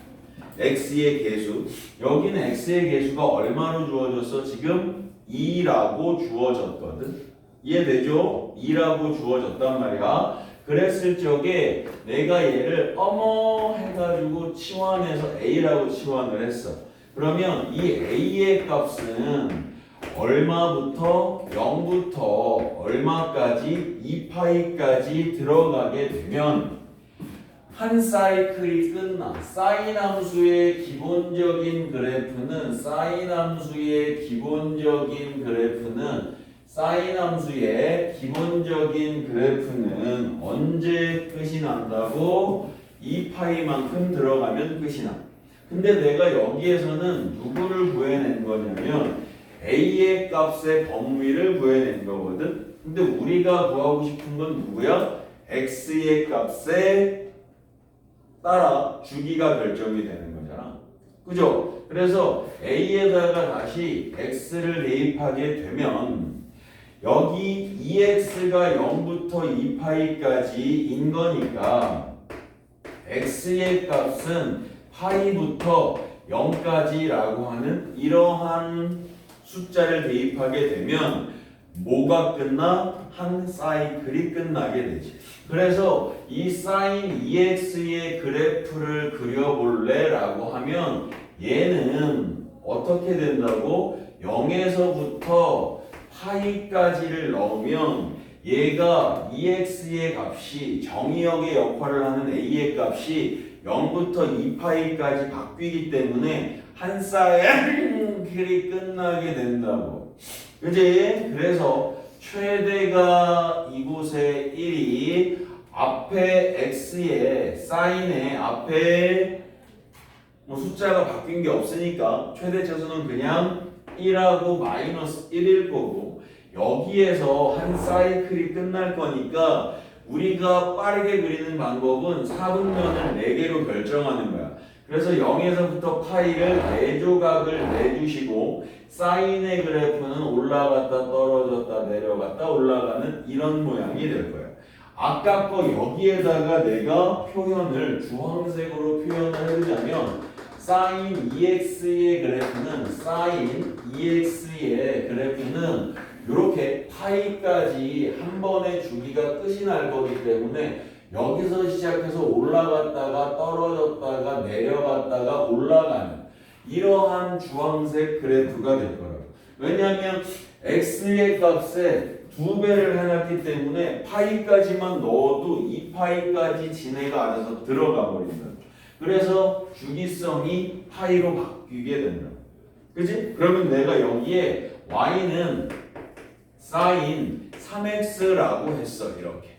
x의 개수, 여기는 x의 개수가 얼마로 주어졌어? 지금 2라고 주어졌거든. 이해되죠? 2라고 주어졌단 말이야. 그랬을 적에 내가 얘를 어머 해가지고 치환해서 a라고 치환을 했어. 그러면 이 a의 값은 얼마부터 0부터 얼마까지 2파이까지 들어가게 되면 한 사이클이 끝나. 사인 함수의 기본적인 그래프는 사인 함수의 기본적인 그래프는 언제 끝이 난다고? 2파이만큼 들어가면 끝이 나. 근데 내가 여기에서는 누구를 구해낸 거냐면 a의 값의 범위를 구해낸 거거든. 근데 우리가 구하고 싶은 건 누구야? x의 값에 따라 주기가 결정이 되는 거잖아. 그죠? 그래서 a에다가 다시 x를 대입하게 되면 여기 2x가 0부터 2파이까지인 거니까 x의 값은 파이부터 0까지라고 하는 이러한 숫자를 대입하게 되면 뭐가 끝나? 한 사이클이 끝나게 되지. 그래서 이 사인 2x의 그래프를 그려볼래? 라고 하면 얘는 어떻게 된다고? 0에서부터 파이까지를 넣으면 얘가 2x의 값이 정의역의 역할을 하는 a의 값이 0부터 2파이까지 바뀌기 때문에 한 사이클이 끝나게 된다고. 그지? 그래서 최대가 이곳에 1이 앞에 x의 사인의 앞에 뭐 숫자가 바뀐 게 없으니까 최대차수는 그냥 1하고 마이너스 1일 거고 여기에서 한 사이클이 끝날 거니까 우리가 빠르게 그리는 방법은 4분면을 4개로 결정하는 거야. 그래서 0에서부터 파이를 4조각을 내주시고 사인의 그래프는 올라갔다 떨어졌다 내려갔다 올라가는 이런 모양이 될 거예요. 아까 거 여기에다가 내가 표현을 주황색으로 표현을 해주자면 사인 2x의 그래프는 이렇게 파이까지 한 번에 주기가 끝이 날 거기 때문에 여기서 시작해서 올라갔다가 떨어졌다가 내려갔다가 올라가는 이러한 주황색 그래프가 될 거예요. 왜냐하면 x의 값에 2배를 해놨기 때문에 파이까지만 넣어도 2파이까지 진해가 안에서 들어가 버린다. 그래서 주기성이 파이로 바뀌게 된다. 그치? 그러면 내가 여기에 y는 sin 3x라고 했어. 이렇게.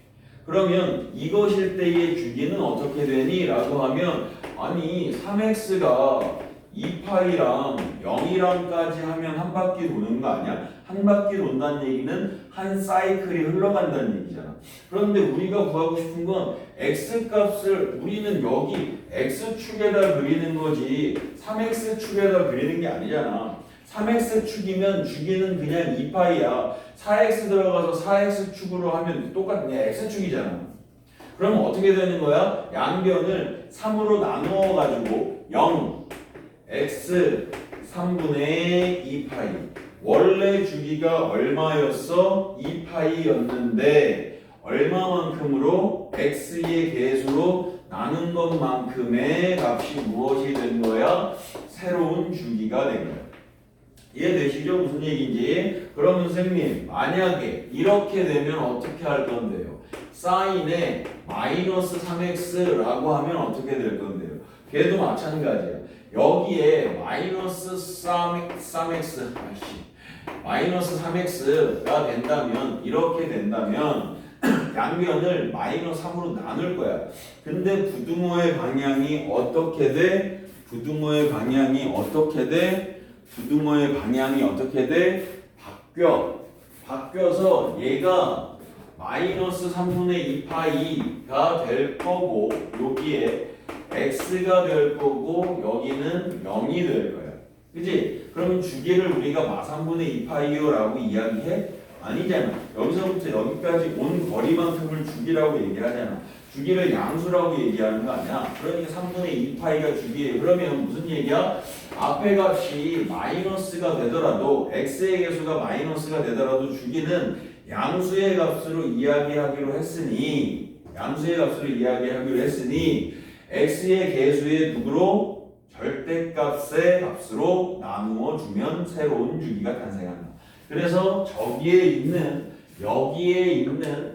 그러면 이것일 때의 주기는 어떻게 되니? 라고 하면 아니 3x가 2파이랑 0이랑까지 하면 한 바퀴 도는 거 아니야? 한 바퀴 돈다는 얘기는 한 사이클이 흘러간다는 얘기잖아. 그런데 우리가 구하고 싶은 건 x값을 우리는 여기 x축에다 그리는 거지 3x축에다 그리는 게 아니잖아. 3x축이면 주기는 그냥 2파이야. 4x 들어가서 4x축으로 하면 똑같은 x축이잖아. 그럼 어떻게 되는 거야? 양변을 3으로 나누어 가지고 0 x 3분의 2파이 원래 주기가 얼마였어? 2파이였는데 얼마만큼으로 x의 계수로 나눈 것만큼의 값이 무엇이 된 거야? 새로운 주기가 된 거야. 이해되시죠? 무슨 얘기인지? 그러면 선생님 만약에 이렇게 되면 어떻게 할 건데요? 사인에 마이너스 3x라고 하면 어떻게 될 건데요? 걔도 마찬가지야. 여기에 마이너스 3x 마이너스 3x가 된다면 이렇게 된다면 양변을 마이너스 3으로 나눌 거야. 근데 부등호의 방향이 어떻게 돼? 부등호의 방향이 어떻게 돼? 부등호의 방향이 어떻게 돼? 바뀌어서 얘가 마이너스 3분의 2파이가 될 거고 여기에 x가 될 거고 여기는 0이 될 거야. 그치? 그러면 주기를 우리가 마 3분의 2파이요라고 이야기해? 아니잖아. 여기서부터 여기까지 온 거리만큼을 주기라고 얘기하잖아. 주기를 양수라고 얘기하는 거 아니야. 그러니까 3분의 2파이가 주기예요. 그러면 무슨 얘기야? 앞에 값이 마이너스가 되더라도 x의 계수가 마이너스가 되더라도 주기는 양수의 값으로 이야기하기로 했으니 x의 계수의 누구로? 절대값의 값으로 나누어 주면 새로운 주기가 탄생한다. 그래서 여기에 있는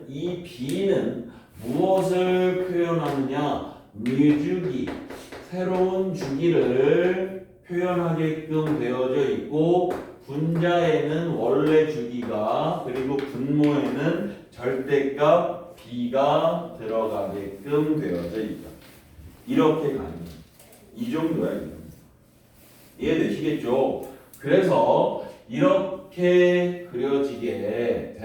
이 b는 무엇을 표현하느냐? 무주기, 새로운 주기를 표현하게끔 되어져 있고 분자에는 원래 주기가 그리고 분모에는 절대값 b가 들어가게끔 되어져 있다. 이렇게 가는 거야. 이 정도야. 이해되시겠죠? 그래서 이렇게 그려지게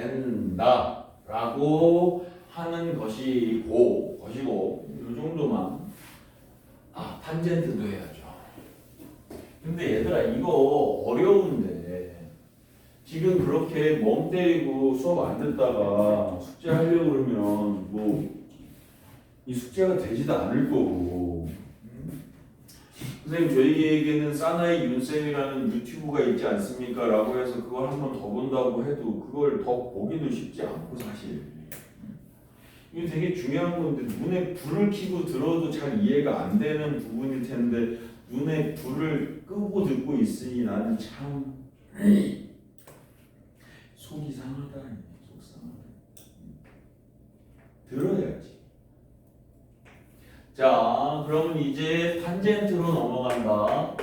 된다라고 하는 것이고 이 정도만 탄젠트도 해야죠. 근데 얘들아 이거 어려운데 지금 그렇게 멍 때리고 수업 안 듣다가 숙제 하려고 그러면 뭐 이 숙제가 되지도 않을 거고. 선생님 저희에게는 사나이 윤쌤이라는 유튜브가 있지 않습니까? 라고 해서 그걸 한 번 더 본다고 해도 그걸 더 보기도 쉽지 않고 사실 이게 되게 중요한 건데 눈에 불을 켜고 들어도 잘 이해가 안 되는 부분일 텐데 눈에 불을 끄고 듣고 있으니 나는 참 속이 상하다. 들어야지. 자, 그러면 이제 탄젠트로 넘어간다.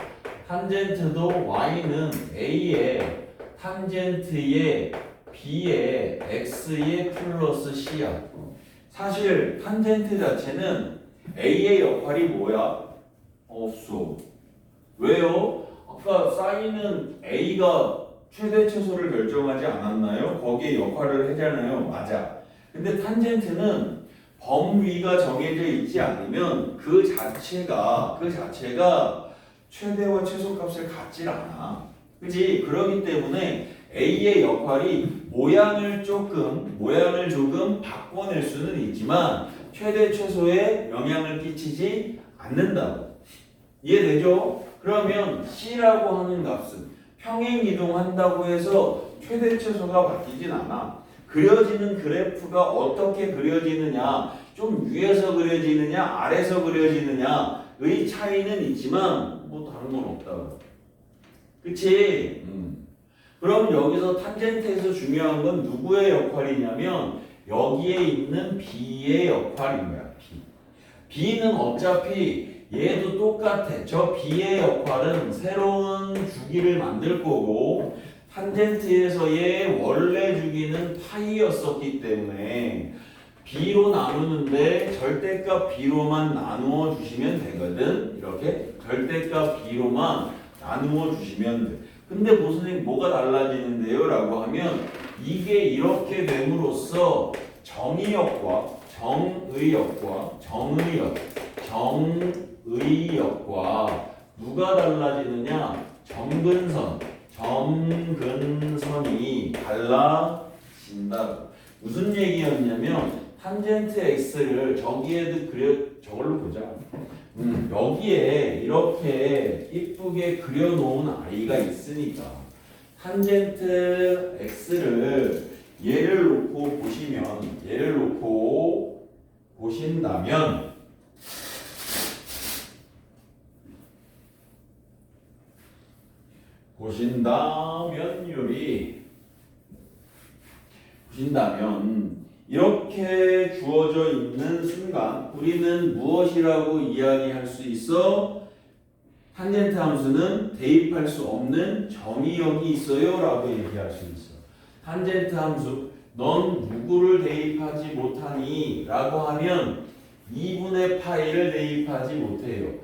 탄젠트도 y는 a의 탄젠트의 b의 x의 플러스 c야. 사실 탄젠트 자체는 a의 역할이 뭐야? 없어. 왜요? 아까 사인은 a가 최대 최소를 결정하지 않았나요? 거기에 역할을 하잖아요. 맞아. 근데 탄젠트는 범위가 정해져 있지 않으면 그 자체가 최대와 최소값을 갖질 않아. 그지? 그렇기 때문에 A의 역할이 모양을 조금 바꿔낼 수는 있지만 최대 최소에 영향을 끼치지 않는다고. 이해되죠? 그러면 C라고 하는 값은 평행 이동한다고 해서 최대 최소가 바뀌진 않아. 그려지는 그래프가 어떻게 그려지느냐, 좀 위에서 그려지느냐, 아래서 그려지느냐의 차이는 있지만 뭐 다른 건 없다고. 그치? 그럼 여기서 탄젠트에서 중요한 건 누구의 역할이냐면 여기에 있는 B의 역할인 거야. B는 어차피 얘도 똑같아. 저 B의 역할은 새로운 주기를 만들 거고 탄젠트에서의 원래 주기는 파이였었기 때문에 b로 나누는데 절대값 b로만 나누어 주시면 되거든. 이렇게 절대값 b로만 나누어 주시면 돼. 근데 선생님 뭐가 달라지는데요? 라고 하면 이게 이렇게 됨으로써 정의역과 정의역과 누가 달라지느냐? 점근선이 달라진다. 무슨 얘기였냐면 탄젠트 x를 저기에도 저걸로 보자. 여기에 이렇게 이쁘게 그려놓은 아이가 있으니까 탄젠트 x를 얘를 놓고 보신다면 이렇게 주어져 있는 순간 우리는 무엇이라고 이야기할 수 있어? 탄젠트 함수는 대입할 수 없는 정의역이 있어요 라고 얘기할 수 있어. 탄젠트 함수 넌 누구를 대입하지 못하니? 라고 하면 2분의 파이를 대입하지 못해요.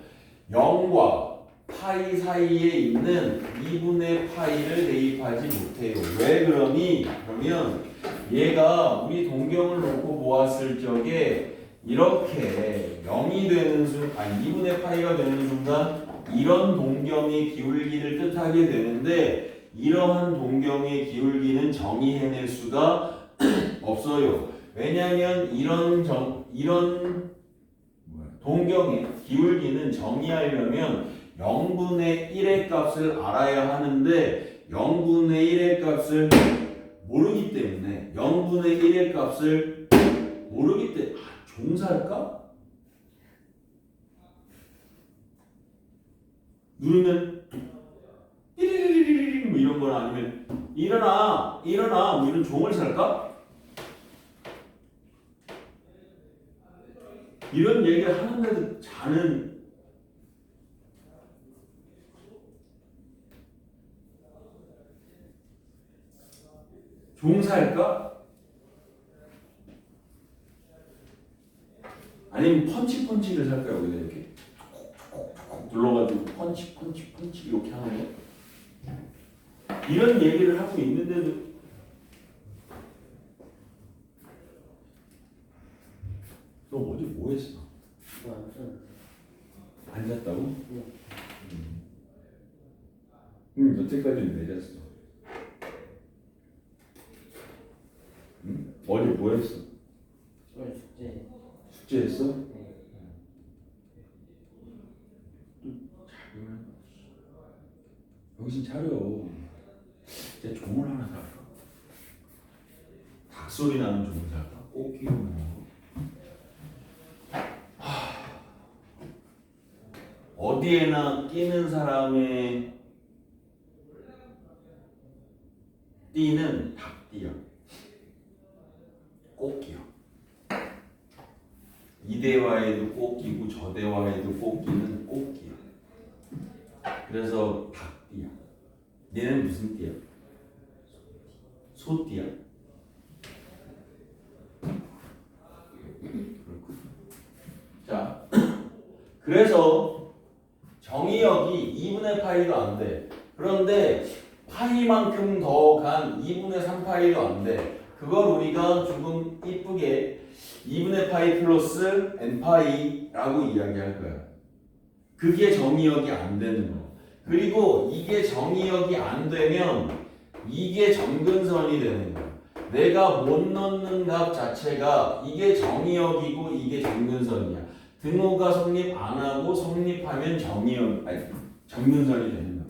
0과 파이 사이에 있는 2분의 파이를 대입하지 못해요. 왜 그러니? 그러면 얘가 우리 동경을 놓고 보았을 적에 이렇게 0이 되는 순간, 2분의 파이가 되는 순간 이런 동경의 기울기를 뜻하게 되는데 이러한 동경의 기울기는 정의해낼 수가 없어요. 왜냐하면 이런 동경의 기울기는 정의하려면 0분의 1의 값을 알아야 하는데 0분의 1의 값을 모르기 때문에 0분의 1의 값을 모르기 때문에 종살까? 누르면 띠리리리리리 뭐 이런 거나 아니면 일어나 뭐 이런 종을 살까? 이런 얘기를 하는데도 자는 종살까? 아니면 펀치를 살까요? 여기다 이렇게 콕콕콕 눌러가지고 펀치 이렇게 하는 거? 이런 얘기를 하고 있는데도 너 어제 뭐 했어? 앉았다고? 여태까지는 왜 잤어? 어제 뭐 했어? 숙제했어? 정신 차려. 이제 종을 하나 살까? 닭소리 나는 종을 살까? 꼭 키우는 거. 어디에나 끼는 사람의 띠는 닭띠야. 꽃기요. 이 대화에도 꽃기고 저 대화에도 꽃기는 꽃기야. 그래서 닭띠야. 얘는 무슨 띠야? 소띠야. 그렇군. 자, 그래서 정의역이 2분의 파이도 안 돼. 그런데 파이만큼 더 간 2분의 3파이도 안 돼. 그걸 우리가 조금 이쁘게 2분의 파이 플러스 n파이라고 이야기할 거야. 그게 정의역이 안 되는 거. 그리고 이게 정의역이 안 되면 이게 점근선이 되는 거야. 내가 못 넣는 값 자체가 이게 정의역이고 이게 점근선이야. 등호가 성립 안 하고 성립하면 점근선이 되는 거야.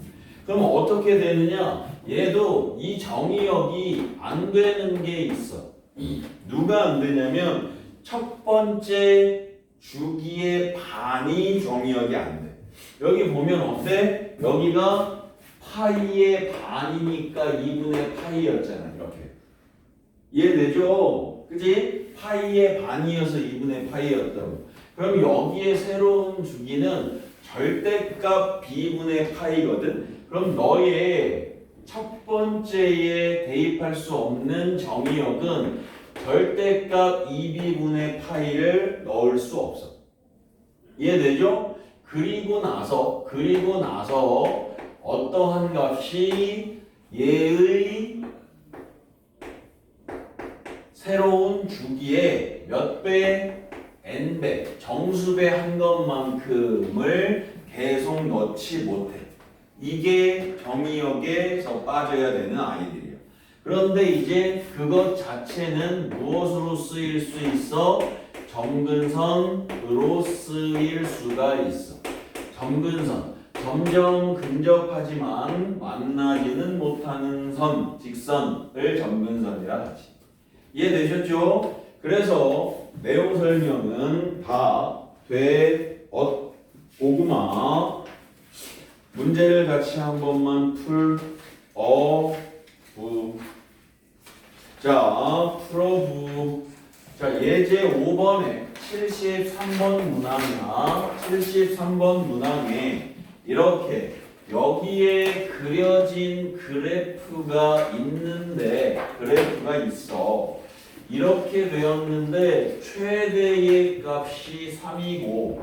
그럼 어떻게 되느냐? 얘도 이 정의역이 안 되는 게 있어. 누가 안 되냐면 첫 번째 주기의 반이 정의역이 안 돼. 여기 보면 어때? 여기가 파이의 반이니까 2분의 파이였잖아. 이렇게 이해되죠? 그치? 파이의 반이어서 2분의 파이였다고. 그럼 여기에 새로운 주기는 절대값 b분의 파이거든. 그럼 너의 첫 번째에 대입할 수 없는 정의역은 절대값 2b분의 파이를 넣을 수 없어. 이해되죠? 그리고 나서 어떠한 값이 얘의 새로운 주기에 몇 배, n배, 정수배 한 것만큼을 계속 넣지 못해. 이게 정의역에서 빠져야 되는 아이들이에요. 그런데 이제 그것 자체는 무엇으로 쓰일 수 있어? 점근선으로 쓰일 수가 있어. 점근선, 점점 근접하지만 만나지는 못하는 선, 직선을 점근선이라 하지. 이해되셨죠? 그래서 내용 설명은 다 오구마. 문제를 같이 한 번만 자, 풀어부. 자, 예제 5번에 73번 문항에 이렇게 여기에 그려진 그래프가 있어. 이렇게 되었는데 최대의 값이 3이고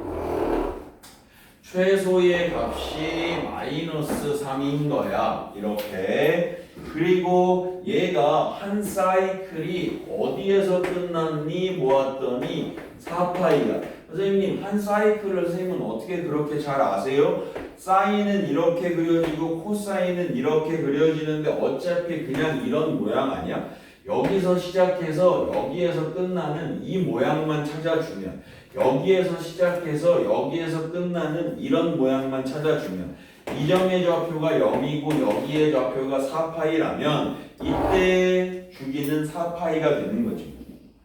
최소의 값이 마이너스 3인 거야. 이렇게. 그리고 얘가 한 사이클이 어디에서 끝났니 보았더니 4파이가. 선생님, 한 사이클을 선생님은 어떻게 그렇게 잘 아세요? 사인은 이렇게 그려지고 코사인은 이렇게 그려지는데 어차피 그냥 이런 모양 아니야? 여기서 시작해서 여기에서 끝나는 이 모양만 찾아주면, 여기에서 시작해서 여기에서 끝나는 이런 모양만 찾아주면, 이 점의 좌표가 0이고 여기의 좌표가 4파이라면 이때 주기는 4파이가 되는 거지.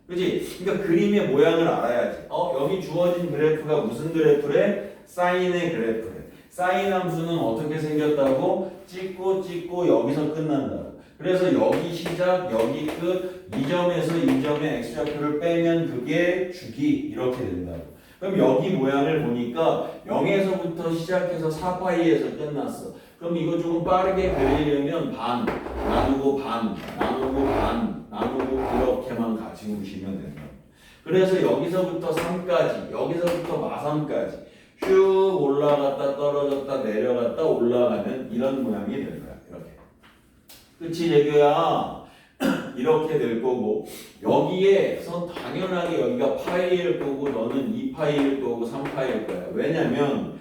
그치? 그러니까 그림의 모양을 알아야지. 여기 주어진 그래프가 무슨 그래프래? 사인의 그래프래. 사인 함수는 어떻게 생겼다고? 찍고 여기서 끝난다고. 그래서 여기 시작, 여기 끝, 이 점에서 이 점의 x좌표를 빼면 그게 주기 이렇게 된다고. 그럼 여기 모양을 보니까 0에서부터 시작해서 4파이에서 끝났어. 그럼 이거 조금 빠르게 그리려면 반, 나누고 이렇게만 가지고 오시면 된다. 그래서 여기서부터 3까지, 여기서부터 마3까지 쭉 올라갔다 떨어졌다 내려갔다 올라가면 이런 모양이 될 거야. 이렇게. 그치, 재규야? 이렇게 될 거고, 여기에서 당연하게 여기가 파이일 거고 너는 2파이일 거고 3파이일 거야. 왜냐면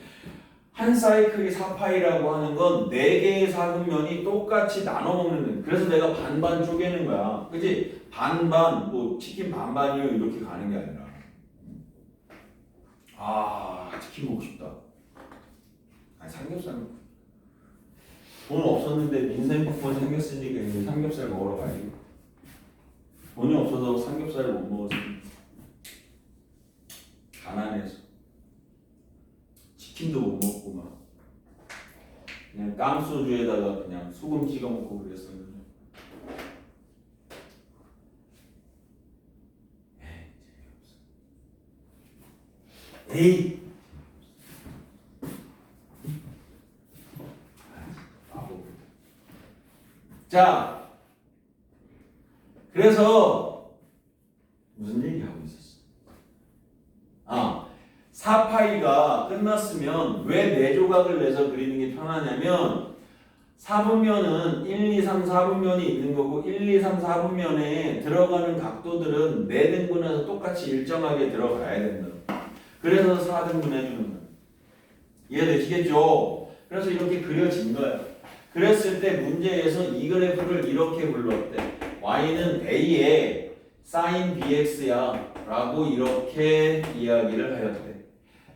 한 사이클이 4파이라고 하는 건 4개의 사근면이 똑같이 나눠 먹는 거야. 그래서 내가 반반 쪼개는 거야. 그치? 반반, 뭐 치킨 반반이요 이렇게 가는 게 아니라, 치킨 먹고 싶다. 삼겹살 돈 없었는데 민생 쿠폰 생겼으니까 이제 삼겹살 먹으러 가야지. 돈이 없어서 삼겹살을 못 먹었어. 가난해서 치킨도 못 먹고 막 그냥 깡소주에다가 그냥 소금 찍어 먹고 그랬었는데. 에이, 자, 그래서 무슨 얘기하고 있었어? 4파이가 끝났으면 왜 4조각을 내서 그리는 게 편하냐면 4분면은 1, 2, 3, 4분면이 있는 거고 1, 2, 3, 4분면에 들어가는 각도들은 4등분해서 똑같이 일정하게 들어가야 된다. 그래서 4등분 해주는 거야. 이해되시겠죠? 그래서 이렇게 그려진 거야. 그랬을 때 문제에서 이 그래프를 이렇게 불렀대. y는 a의 sin bx야 라고 이렇게 이야기를 하였대.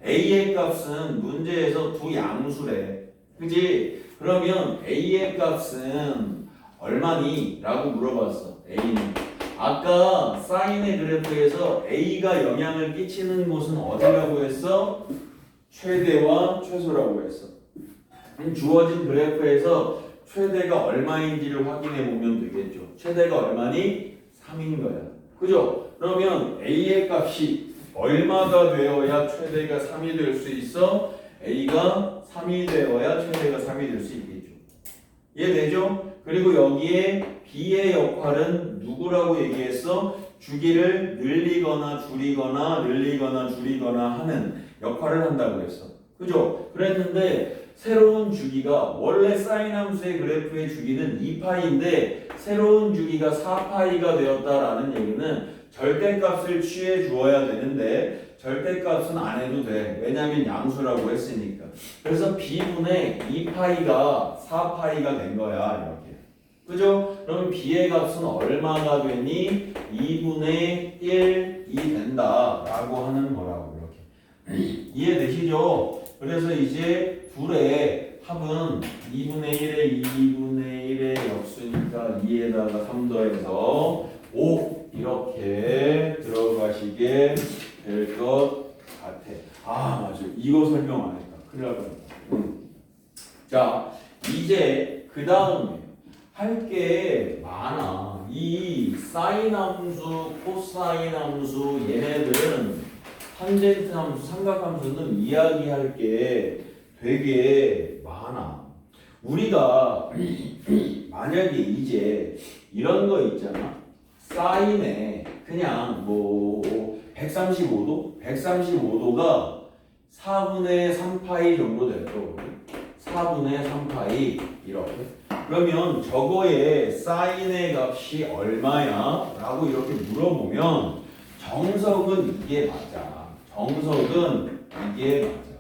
a의 값은 문제에서 두 양수래. 그지? 그러면 a의 값은 얼마니? 라고 물어봤어. a는. 아까 사인의 그래프에서 a가 영향을 끼치는 곳은 어디라고 했어? 최대와 최소라고 했어. 주어진 그래프에서 최대가 얼마인지를 확인해 보면 되겠죠. 최대가 얼마니? 3인 거야. 그죠? 그러면 a의 값이 얼마가 되어야 최대가 3이 될 수 있어? a가 3이 되어야 최대가 3이 될 수 있겠죠. 이해되죠? 그리고 여기에 b의 역할은 누구라고 얘기했어? 주기를 늘리거나 줄이거나 하는 역할을 한다고 했어. 그죠? 그랬는데 새로운 주기가 원래 사인 함수의 그래프의 주기는 2파이인데 새로운 주기가 4파이가 되었다라는 얘기는 절대값을 취해 주어야 되는데 절대값은 안 해도 돼. 왜냐면 양수라고 했으니까. 그래서 b분의 2파이가 4파이가 된 거야. 이렇게. 그죠? 그럼 b의 값은 얼마가 되니? 2분의 1이 된다 라고 하는 거라고. 이렇게. 이해되시죠? 그래서 이제 둘의 합은 2분의 1에 2분의 1의 역수니까 2에다가 3 더해서 5 이렇게 들어가시게 될 것 같아. 아 맞아. 이거 설명 안 했다. 큰일 날 뻔했다. 자 이제 그 다음에 할 게 많아. 이 사인 함수, 코사인 함수 얘네들은 탄젠트 함수, 삼각함수는 이야기할 게 되게 많아. 우리가 만약에 이제 이런 거 있잖아. 사인에 그냥 뭐 135도? 135도가 4분의 3파이 정도 될 거거든. 4분의 3파이 이렇게. 그러면 저거의 사인의 값이 얼마야? 라고 이렇게 물어보면 정석은 이게 맞아. 정석은 이게 맞아.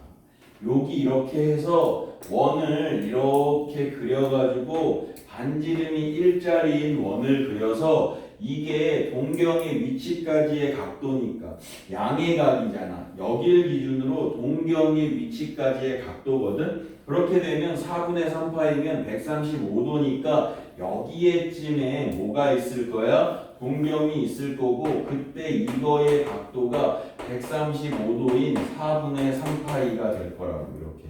여기 이렇게 해서 원을 이렇게 그려가지고 반지름이 일자리인 원을 그려서 이게 동경의 위치까지의 각도니까 양의 각이잖아. 여길 기준으로 동경의 위치까지의 각도거든. 그렇게 되면 4분의 3파이면 135도니까 여기에쯤에 뭐가 있을 거야? 동경이 있을 거고 그때 이거의 각도가 135도인 4분의 3파이가 될 거라고 이렇게.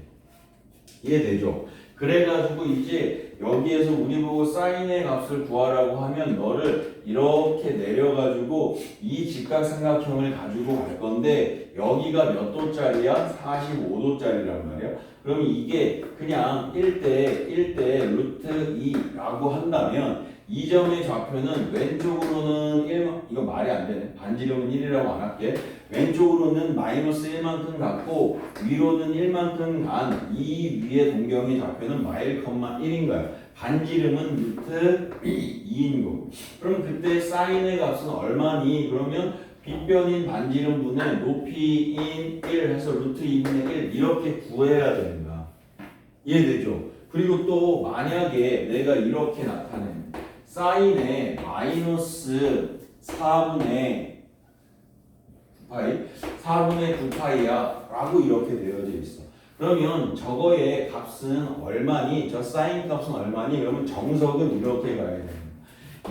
이해되죠? 그래가지고 이제 여기에서 우리 보고 사인의 값을 구하라고 하면 너를 이렇게 내려가지고 이 직각삼각형을 가지고 갈 건데 여기가 몇 도짜리야? 45도짜리란 말이야. 그럼 이게 그냥 1대 루트 2라고 한다면 이 점의 좌표는 왼쪽으로는 1만, 이거 말이 안 되네. 반지름은 1이라고 안 할게. 왼쪽으로는 마이너스 1만큼 갔고 위로는 1만큼 간 이 위의 동경의 좌표는 마일 컴마 1인 거야. 반지름은 루트 2인 거고. 그럼 그때 사인의 값은 얼마니? 그러면 빗변인 반지름분의 높이인 1 해서 루트 2분의 1 이렇게 구해야 되는 거야. 이해되죠? 그리고 또 만약에 내가 이렇게 나타내 사인에 마이너스 4분의 9파이야 라고 이렇게 되어져 있어. 그러면 저거의 값은 얼마니? 저 사인 값은 얼마니? 그러면 정석은 이렇게 가야 돼.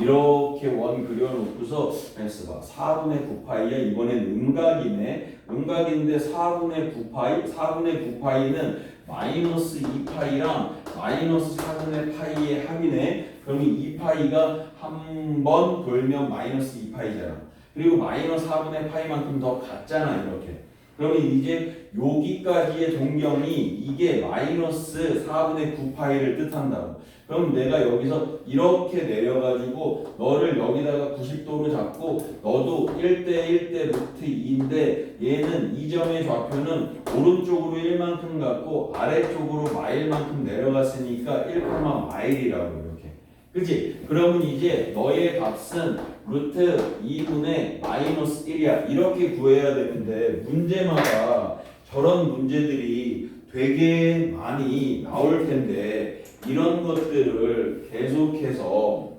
이렇게 원 그려놓고서 그래서 봐. 4분의 9파이야. 이번엔 음각이네. 음각인데 4분의 9파이는 마이너스 2파이랑 마이너스 4분의 파이의 합이네. 그러면 2파이가 한 번 돌면 마이너스 2파이잖아. 그리고 마이너스 4분의 파이만큼 더 같잖아. 이렇게. 그러면 이제 여기까지의 동경이 이게 마이너스 4분의 9파이를 뜻한다고. 그럼 내가 여기서 이렇게 내려가지고 너를 여기다가 90도로 잡고 너도 1대 루트 2인데 얘는 이 점의 좌표는 오른쪽으로 1만큼 갔고 아래쪽으로 마일만큼 내려갔으니까 1, 마일이라고 이렇게. 그치? 그러면 이제 너의 값은 루트 2분의 마이너스 1이야. 이렇게 구해야 되는데 문제마다 저런 문제들이 되게 많이 나올 텐데 이런 것들을 계속해서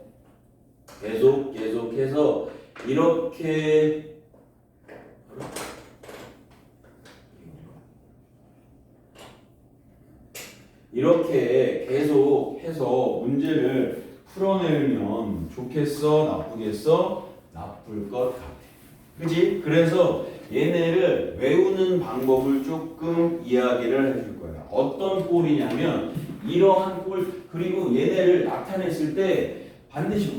이렇게 계속해서 문제를 풀어내면 좋겠어? 나쁘겠어? 나쁠 것 같아. 그치? 그래서 얘네를 외우는 방법을 조금 이야기를 해줄 거야. 어떤 꼴이냐면 이러한 꼴, 그리고 얘네를 나타냈을 때 반드시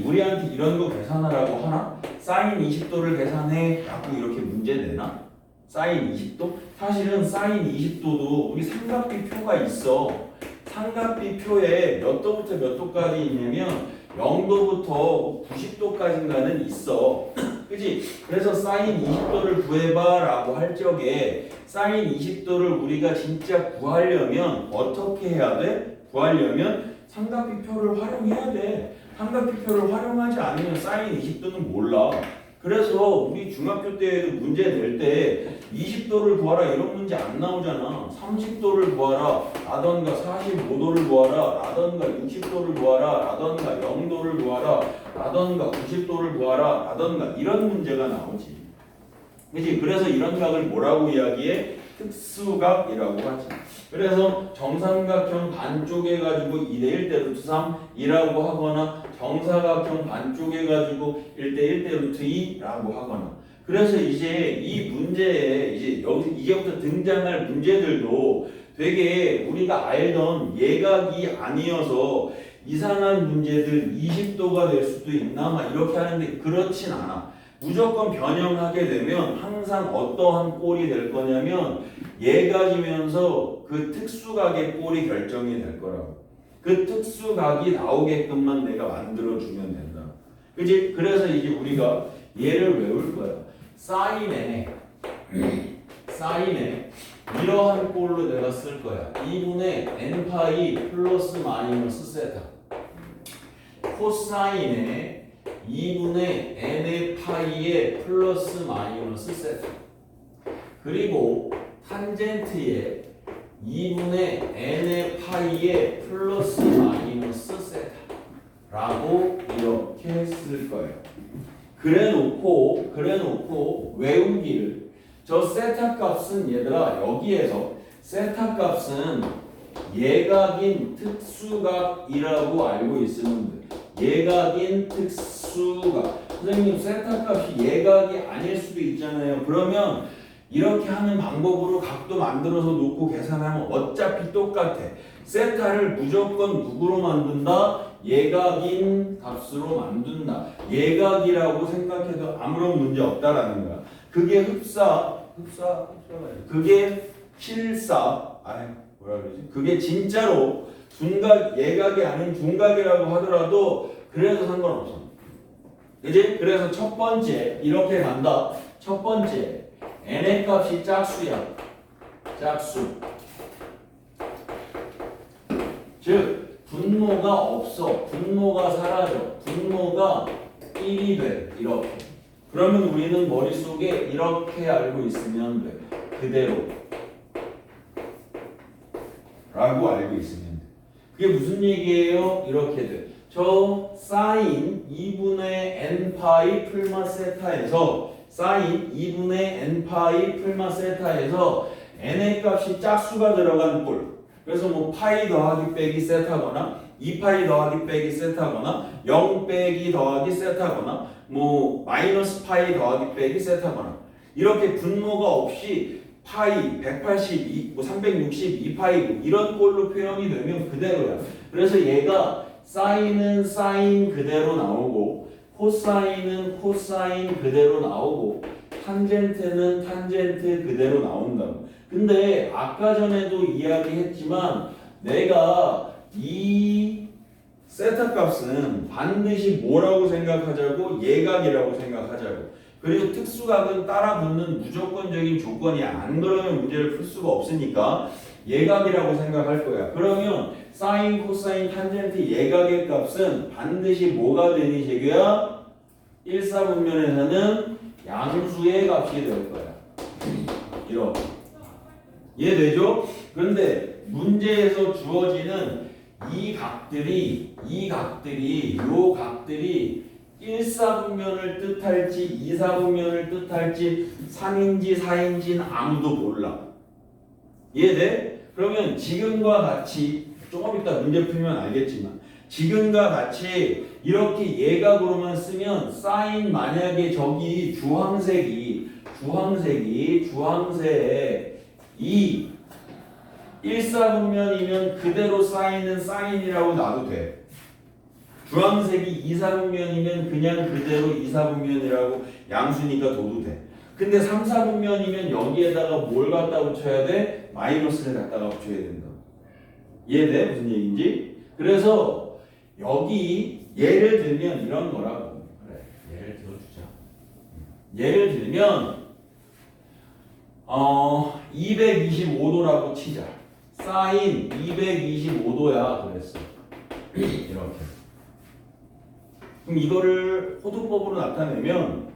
우리한테 이런 거 계산하라고 하나? 사인 20도를 계산해 라고 이렇게 문제 내나? 사인 20도? 사실은 사인 20도도 우리 삼각비 표가 있어. 삼각비 표에 몇 도부터 몇 도까지 있냐면 0도부터 90도까지인가는 있어. 그지? 그래서 사인 20도를 구해봐 라고 할 적에 사인 20도를 우리가 진짜 구하려면 어떻게 해야 돼? 구하려면 삼각비표를 활용해야 돼. 삼각비표를 활용하지 않으면 사인 20도는 몰라. 그래서 우리 중학교 때에도 문제 낼 때 20도를 구하라 이런 문제 안 나오잖아. 30도를 구하라 라던가 45도를 구하라 라던가 60도를 구하라 라던가 0도를 구하라 라던가 90도를 구하라 라던가 이런 문제가 나오지. 그치? 그래서 이런 각을 뭐라고 이야기해? 특수각이라고 하지. 그래서 정삼각형 반쪽에 가지고 2대 1대 루트 3이라고 하거나 정사각형 반쪽에 가지고 1대 1대 루트 2라고 하거나. 그래서 이제 이 문제에 이제 여기 이제부터 등장할 문제들도 되게 우리가 알던 예각이 아니어서 이상한 문제들 20도가 될 수도 있나 막 이렇게 하는데 그렇진 않아. 무조건 변형하게 되면 항상 어떠한 꼴이 될 거냐면 예각이면서 그 특수각의 꼴이 결정이 될 거라고. 그 특수각이 나오게끔만 내가 만들어주면 된다. 그치? 그래서 이제 우리가 얘를 외울 거야. 사인에 이러한 꼴로 내가 쓸 거야. 2분의 n파이 플러스 마이너스 세타. 코사인에 2분의 n의 파이에 플러스 마이너스 세타. 그리고 탄젠트에 2분의 n의 파이에 플러스 마이너스 세타라고 이렇게 쓸 거예요. 그래놓고 외우기를 저 세타 값은 얘들아 여기에서 세타 값은 예각인 특수각이라고 알고 있으면 돼. 예각인 특수각. 선생님 세타 값이 예각이 아닐 수도 있잖아요. 그러면 이렇게 하는 방법으로 각도 만들어서 놓고 계산하면 어차피 똑같아. 세타를 무조건 누구로 만든다? 예각인 값으로 만든다. 예각이라고 생각해도 아무런 문제 없다라는 거야. 그게 흡사가 그게 실사 뭐라 그러지? 그게 진짜로 둔각 예각이 아닌 둔각이라고 하더라도 그래도 상관없어. 그지? 그래서 첫 번째 이렇게 간다. 첫 번째 n의 값이 짝수야. 짝수. 즉 분모가 없어. 분모가 사라져. 분모가 1이 돼. 이렇게. 그러면 우리는 머릿속에 이렇게 알고 있으면 돼. 그대로 라고 알고 있으면 돼. 그게 무슨 얘기예요? 이렇게 돼. 저 사인 2분의 n파이 풀마 세타에서 사인 2분의 n파이 풀마 세타에서 n의 값이 짝수가 들어간 꼴. 그래서 뭐 파이 더하기 빼기 세타거나 2파이 더하기 빼기 세타거나 0 빼기 더하기 세타거나 뭐 마이너스 파이 더하기 빼기 세타거나 이렇게 분모가 없이 파이 182, 뭐 362파이 이런 꼴로 표현이 되면 그대로야. 그래서 얘가 사인은 사인 그대로 나오고 코사인은 코사인 그대로 나오고 탄젠트는 탄젠트 그대로 나온다고. 근데 아까 전에도 이야기했지만 내가 이 세타 값은 반드시 뭐라고 생각하자고? 예각이라고 생각하자고. 그리고 특수각은 따라붙는 무조건적인 조건이야. 안 그러면 문제를 풀 수가 없으니까 예각이라고 생각할 거야. 그러면 사인, 코사인, 탄젠트 예각의 값은 반드시 뭐가 되니 제규야? 1사분면에서는 양수의 값이 될 거야. 이렇게. 이해되죠? 그런데 문제에서 주어지는 이 각들이 요 각들이 1사분면을 뜻할지 2사분면을 뜻할지 3인지 4인지는 아무도 몰라. 이해돼? 그러면 지금과 같이 조금 이따 문제 풀면 알겠지만 지금과 같이 이렇게 예각으로만 쓰면 사인 만약에 저기 주황색이 이 1사분면이면 그대로 사인은 사인이라고 놔도 돼. 주황색이 2사분면이면 그냥 그대로 2사분면이라고 양수니까 둬도 돼. 근데 3사분면이면 여기에다가 뭘 갖다 붙여야 돼? 마이너스를 갖다가 붙여야 된다. 이해돼? 무슨 얘기인지? 그래서 여기 예를 들면 이런 거라고. 그래, 예를 들어주자. 예를 들면 225도라고 치자. 사인 225도야 그랬어. 이렇게. 그럼 이거를 호두법으로 나타내면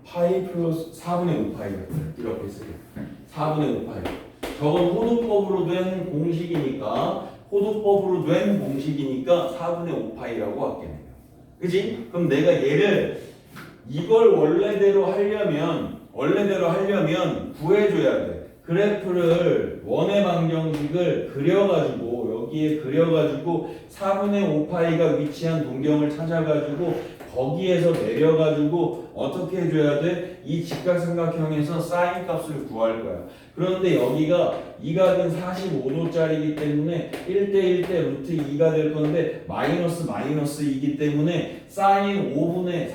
파이 플러스 4분의 5파이 이렇게 쓰게. 4분의 5파이. 저건 호두법으로 된 공식이니까 4분의 5파이라고 할게. 그지? 그럼 내가 얘를 이걸 원래대로 하려면 구해줘야 돼. 그래프를 원의 방정식을 그려가지고 여기에 그려가지고 4분의 5파이가 위치한 동경을 찾아가지고 거기에서 내려가지고 어떻게 해줘야 돼? 이 직각삼각형에서 사인 값을 구할 거야. 그런데 여기가 이 각은 45도짜리이기 때문에 1대1대 루트 2가 될 건데 마이너스이기 때문에 사인 4분의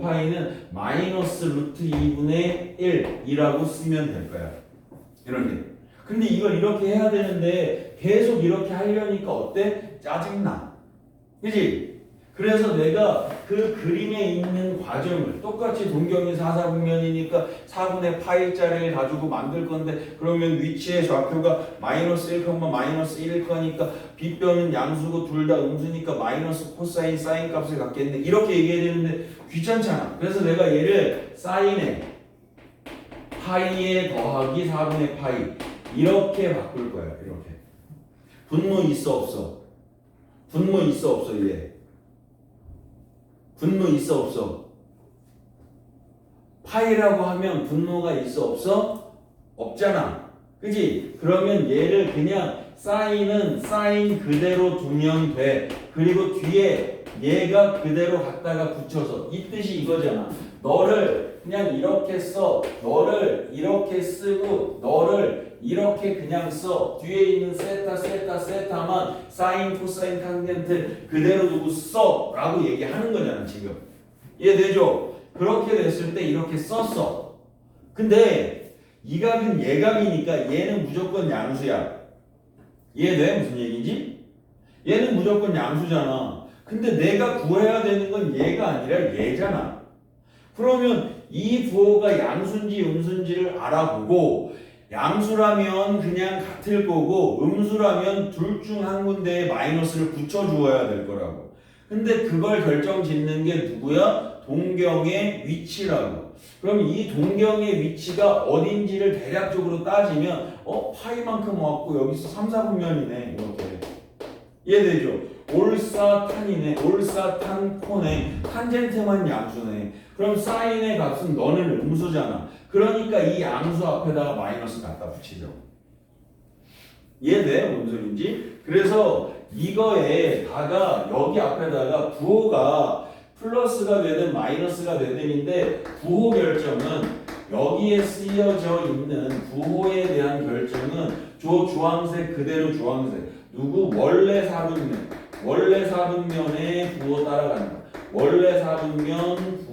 5파이는 마이너스 루트 2분의 1이라고 쓰면 될 거야. 이렇게. 근데 이걸 이렇게 해야 되는데 계속 이렇게 하려니까 어때? 짜증나. 그치? 그래서 내가 그 그림에 있는 과정을 똑같이 동경이 4사분면이니까 4분의 파이짜리를 가지고 만들 건데 그러면 위치의 좌표가 마이너스 1, 마이너스 1일 거니까 빗변은 양수고 둘 다 음수니까 마이너스 코사인 사인 값을 갖겠네. 이렇게 얘기해야 되는데 귀찮잖아. 그래서 내가 얘를 사인에 파이에 더하기 4분의 파이 이렇게 바꿀 거야. 이렇게. 분모 있어 없어? 분모 있어 없어 얘? 분모 있어 없어? 파이라고 하면 분모가 있어 없어? 없잖아. 그지? 그러면 얘를 그냥 사인은 사인 그대로 두면 돼. 그리고 뒤에 얘가 그대로 갖다가 붙여서 이 뜻이 이거잖아. 너를 그냥 이렇게 써. 너를 이렇게 쓰고 너를 이렇게 그냥 써. 뒤에 있는 세타만 사인, 코사인, 탄젠트 그대로 두고 써 라고 얘기하는 거잖아 지금. 이해되죠? 그렇게 됐을 때 이렇게 썼어. 근데 이 각은 예각이니까 얘는 무조건 양수야. 이해돼? 무슨 얘기인지? 얘는 무조건 양수잖아. 근데 내가 구해야 되는 건 얘가 아니라 얘잖아. 그러면 이 부호가 양수인지 음수인지를 알아보고 양수라면 그냥 같을 거고 음수라면 둘 중 한 군데에 마이너스를 붙여주어야 될 거라고. 근데 그걸 결정짓는 게 누구야? 동경의 위치라고. 그럼 이 동경의 위치가 어딘지를 대략적으로 따지면 파이만큼 왔고 여기서 3, 4분면이네 이렇게. 이해되죠? 올사탄이네. 올사탄 코네. 탄젠트만 양수네. 그럼 사인의 값은 너는 음수잖아. 그러니까 이 양수 앞에다가 마이너스 갖다 붙이죠. 이해돼? 뭔 소린지? 그래서 이거에다가 여기 앞에다가 부호가 플러스가 되든 마이너스가 되든인데 부호 결정은 여기에 쓰여져 있는 부호에 대한 결정은 저 주황색 그대로 주황색 누구 원래 사분면 부호 따라간다. 원래 사분면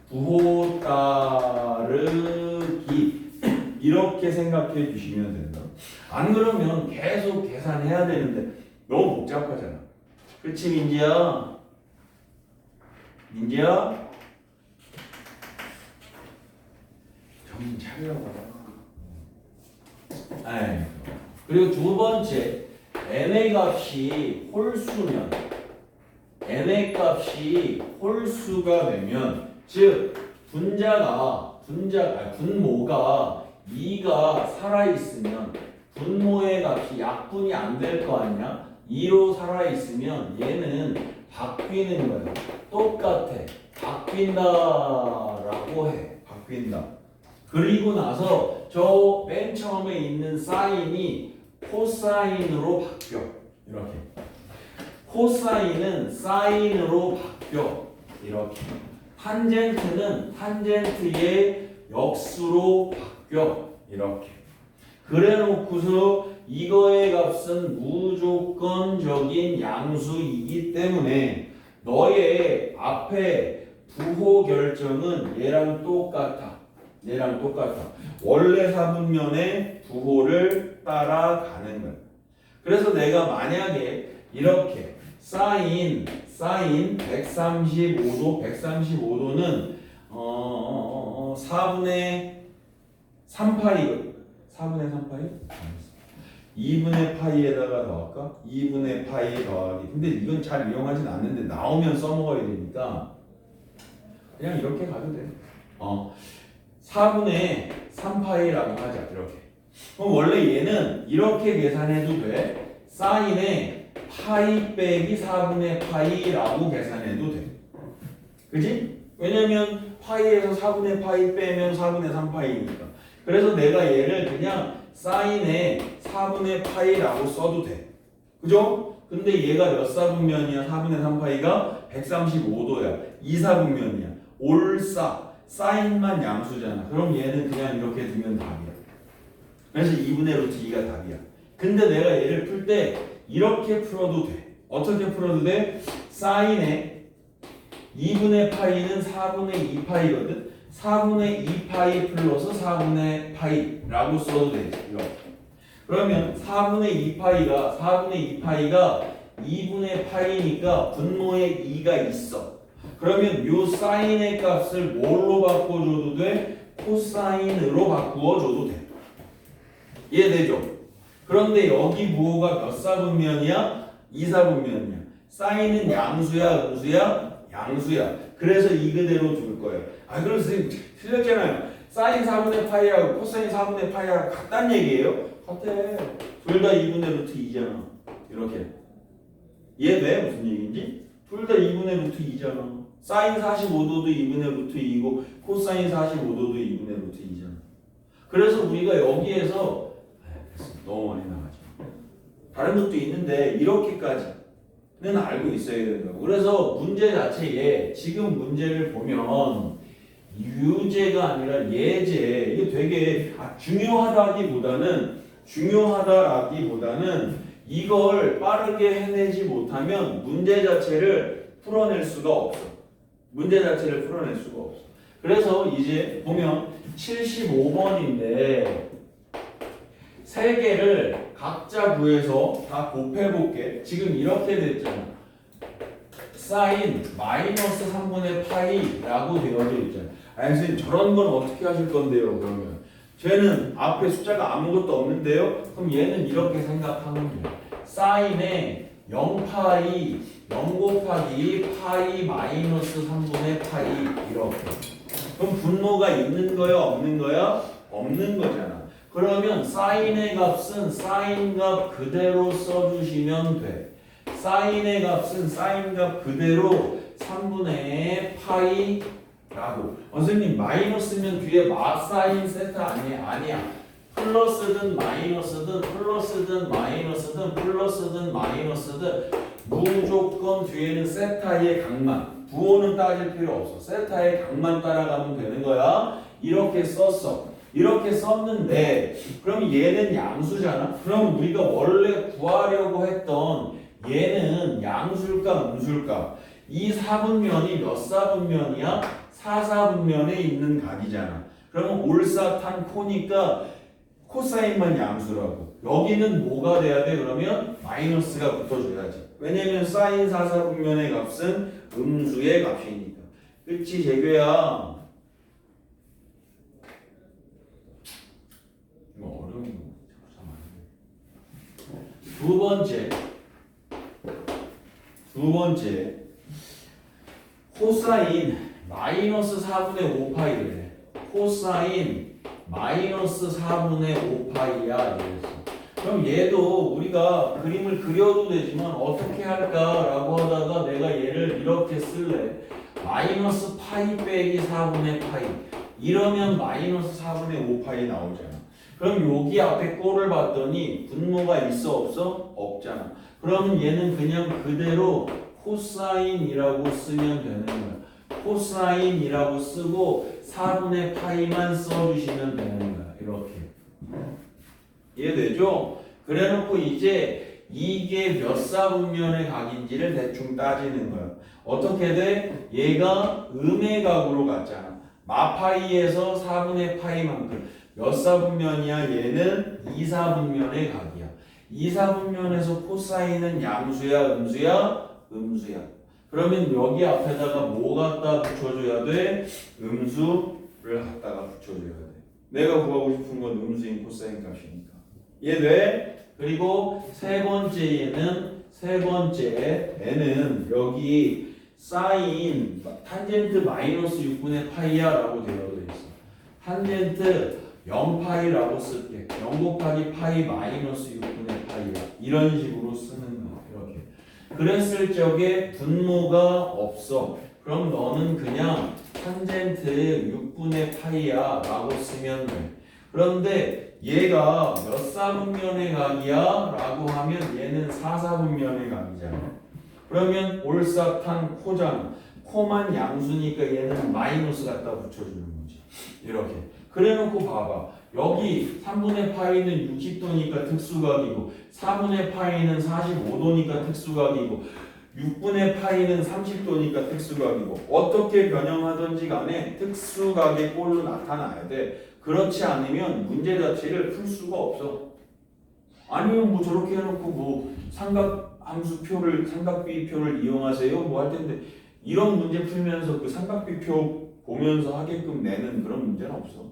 부호 따르기 이렇게 생각해 주시면 된다. 안 그러면 계속 계산해야 되는데 너무 복잡하잖아. 그치 민지야? 민지야? 정신 차려봐. 그리고 두 번째 n의 값이 홀수면 n의 값이 홀수가 되면 즉 분모가 2가 살아있으면 분모의 값이 약분이 안 될 거 아니야? 2로 살아있으면 얘는 바뀌는 거야. 똑같아. 바뀐다라고 해. 바뀐다. 그리고 나서 저 맨 처음에 있는 사인이 코사인으로 바뀌어. 이렇게. 코사인은 사인으로 바뀌어. 이렇게. 탄젠트는 탄젠트의 역수로 바뀌어. 이렇게. 그래 놓고서 이거의 값은 무조건적인 양수이기 때문에 너의 앞에 부호 결정은 얘랑 똑같아. 원래 사분면의 부호를 따라가는 거야. 그래서 내가 만약에 이렇게 사인 135도 135도는 4분의 3파이 4분의 3파이? 2분의 파이에다가 더할까? 2분의 파이 더하기. 근데 이건 잘 이용하진 않는데 나오면 써먹어야 되니까 그냥 이렇게 가도 돼. 4분의 3파이라고 하자. 이렇게. 그럼 원래 얘는 이렇게 계산해도 돼. 사인에 파이 빼기 4분의 파이라고 계산해도 돼. 그지? 왜냐면 파이에서 4분의 파이 빼면 4분의 3파이니까. 그래서 내가 얘를 그냥 사인에 4분의 파이라고 써도 돼. 그죠? 근데 얘가 몇 사분면이야? 4분의 3파이가 135도야. 2사분면이야. 올사. 사인만 양수잖아. 그럼 얘는 그냥 이렇게 두면 답이야. 그래서 2분의 루트 2가 답이야. 근데 내가 얘를 풀 때 이렇게 풀어도 돼. 어떻게 풀어도 돼? 사인에 2분의 파이는 4분의 2파이거든. 4분의 2파이 플러스 4분의 파이라고 써도 되지. 이렇게. 그러면 4분의 2파이가 2분의 파이니까 분모에 2가 있어. 그러면 요 사인의 값을 뭘로 바꿔줘도 돼? 코사인으로 바꾸어줘도 돼. 이해되죠? 그런데 여기 부호가 몇 사분면이야? 2사분면이야. 사인은 양수야, 음수야? 양수야. 그래서 이 그대로 둘 거예요. 그래서 틀렸잖아요. 사인 4분의 파이하고 코사인 4분의 파이하고 같다는 얘기예요? 같아. 둘 다 2분의 루트 2잖아. 이렇게. 이해돼? 무슨 얘기인지? 둘 다 2분의 루트 2잖아. 사인 45도도 2분의 루트 2고 코사인 45도도 2분의 루트 2잖아. 그래서 우리가 여기에서 너무 많이 나가죠. 다른 것도 있는데 이렇게까지는 알고 있어야 된다고. 그래서 문제 자체에 지금 문제를 보면 유제가 아니라 예제. 이게 되게 중요하다기보다는 이걸 빠르게 해내지 못하면 문제 자체를 풀어낼 수가 없어. 그래서 이제 보면 75번인데 세 개를 각자 구해서 다 곱해볼게. 지금 이렇게 됐잖아. 사인 마이너스 3분의 파이라고 되어져 있잖아. 선생님 저런 건 어떻게 하실 건데요? 그러면 쟤는 앞에 숫자가 아무것도 없는데요? 그럼 얘는 이렇게 생각하면 돼요. 사인에 0파이 0 곱하기 파이 마이너스 3분의 파이 이렇게. 그럼 분모가 있는 거야? 없는 거야? 없는 거잖아. 그러면 사인의 값은 사인 값 그대로 써주시면 돼. 사인의 값은 사인 값 그대로 3분의 파이라고. 선생님 마이너스면 뒤에 마사인 세트 아니야? 아니야. 플러스든 마이너스든 무조건 뒤에는 세타의 각만. 부호는 따질 필요 없어. 세타의 각만 따라가면 되는 거야. 이렇게 썼어. 이렇게 썼는데 그럼 얘는 양수잖아. 그럼 우리가 원래 구하려고 했던 얘는 양수일까 음수일까? 이 사분면이 몇 사분면이야? 4사분면에 있는 각이잖아. 그러면 올사탄 코니까 코사인만 양수라고. 여기는 뭐가 돼야 돼? 그러면 마이너스가 붙어줘야지. 왜냐면 사인 4사분면의 값은 음수의 값이니까. 그치 재규야? 어려운 거 두 번째 코사인 마이너스 4분의 5파이래. 코사인 마이너스 4분의 5파이야. 그럼 얘도 우리가 그림을 그려도 되지만 어떻게 할까라고 하다가 내가 얘를 이렇게 쓸래. 마이너스 파이 빼기 4분의 파이. 이러면 마이너스 4분의 5파이 나오잖아. 그럼 여기 앞에 꼴을 봤더니 분모가 있어 없어? 없잖아. 그러면 얘는 그냥 그대로 코사인이라고 쓰면 되는 거야. 코사인이라고 쓰고 4분의 파이만 써주시면 되는 거야. 이렇게. 이해되죠? 그래놓고 이제 이게 몇 사분면의 각인지를 대충 따지는 거야. 어떻게 돼? 얘가 음의 각으로 갔잖아. 마파이에서 4분의 파이만큼. 몇 사분면이야? 얘는 2사분면의 각이야. 2사분면에서 코사인은 양수야, 음수야? 음수야. 그러면 여기 앞에다가 뭐 갖다 붙여줘야 돼? 음수를 갖다가 붙여줘야 돼. 내가 구하고 싶은 건 음수인 코사인 값이니까. 이해돼? 그리고 세 번째 n은 여기 사인 탄젠트 마이너스 6분의 파이야 라고 되어 있어. 탄젠트 0파이라고 쓸게. 0 곱하기 파이 마이너스 6분의 파이야. 이런 식으로 쓰는 거야. 이렇게. 그랬을 적에 분모가 없어. 그럼 너는 그냥 탄젠트 6분의 파이야 라고 쓰면 돼. 그런데 얘가 몇 사분면의 각이야? 라고 하면 얘는 4사분면의 각이잖아. 그러면 올사탄 코잖아. 코만 양수니까 얘는 마이너스 갖다 붙여주는 거지. 이렇게. 그래놓고 봐봐. 여기 3분의 파이는 60도니까 특수각이고 4분의 파이는 45도니까 특수각이고 6분의 파이는 30도니까 특수각이고 어떻게 변형하든지 간에 특수각의 꼴로 나타나야 돼. 그렇지 않으면 문제 자체를 풀 수가 없어. 아니면 뭐 저렇게 해놓고 뭐 삼각함수표를 삼각비표를 이용하세요 뭐 할 텐데 이런 문제 풀면서 그 삼각비표 보면서 하게끔 내는 그런 문제는 없어.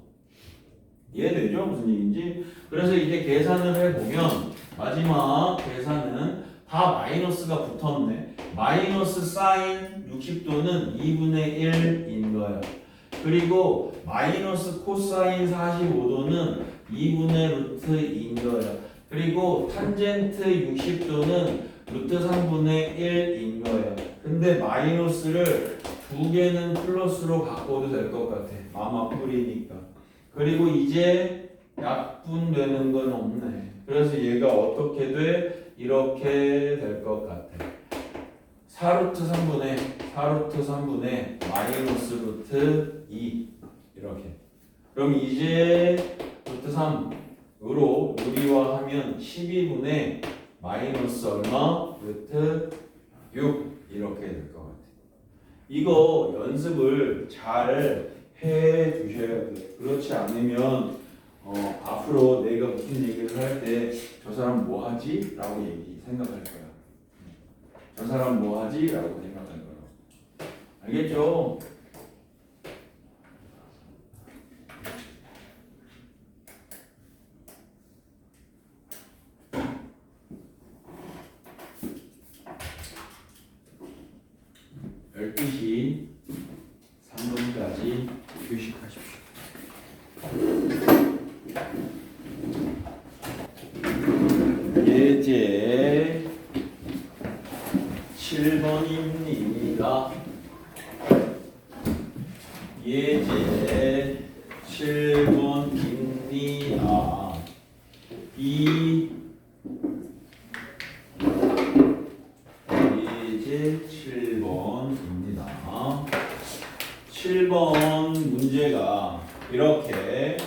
이해되죠? 무슨 얘기인지? 그래서 이제 계산을 해보면 마지막 계산은 다 마이너스가 붙었네. 마이너스 사인 60도는 2분의 1인 거야. 그리고 마이너스 코사인 45도는 2분의 루트인 거야. 그리고 탄젠트 60도는 루트 3분의 1인 거야. 근데 마이너스를 두 개는 플러스로 바꿔도 될 것 같아. 마마 뿌리니까. 그리고 이제 약분되는 건 없네. 그래서 얘가 어떻게 돼? 이렇게 될 것 같아. 4루트 3분의 마이너스 루트 2 이렇게. 그럼 이제 루트 3으로 유리화하면 12분의 마이너스 얼마? 루트 6 이렇게 될 것 같아. 이거 연습을 잘 해 두셔야 돼. 그렇지 않으면 앞으로 내가 무슨 얘기를 할 때 저 사람 뭐 하지? 라고 생각할 거야. 저 사람 뭐 하지? 라고 생각할 거야. 알겠죠? (12시 3분까지) 휴식하십시오. 예제 7번입니다. 예제 7번입니다. 예제 7번입니다. 7번 문제가 이렇게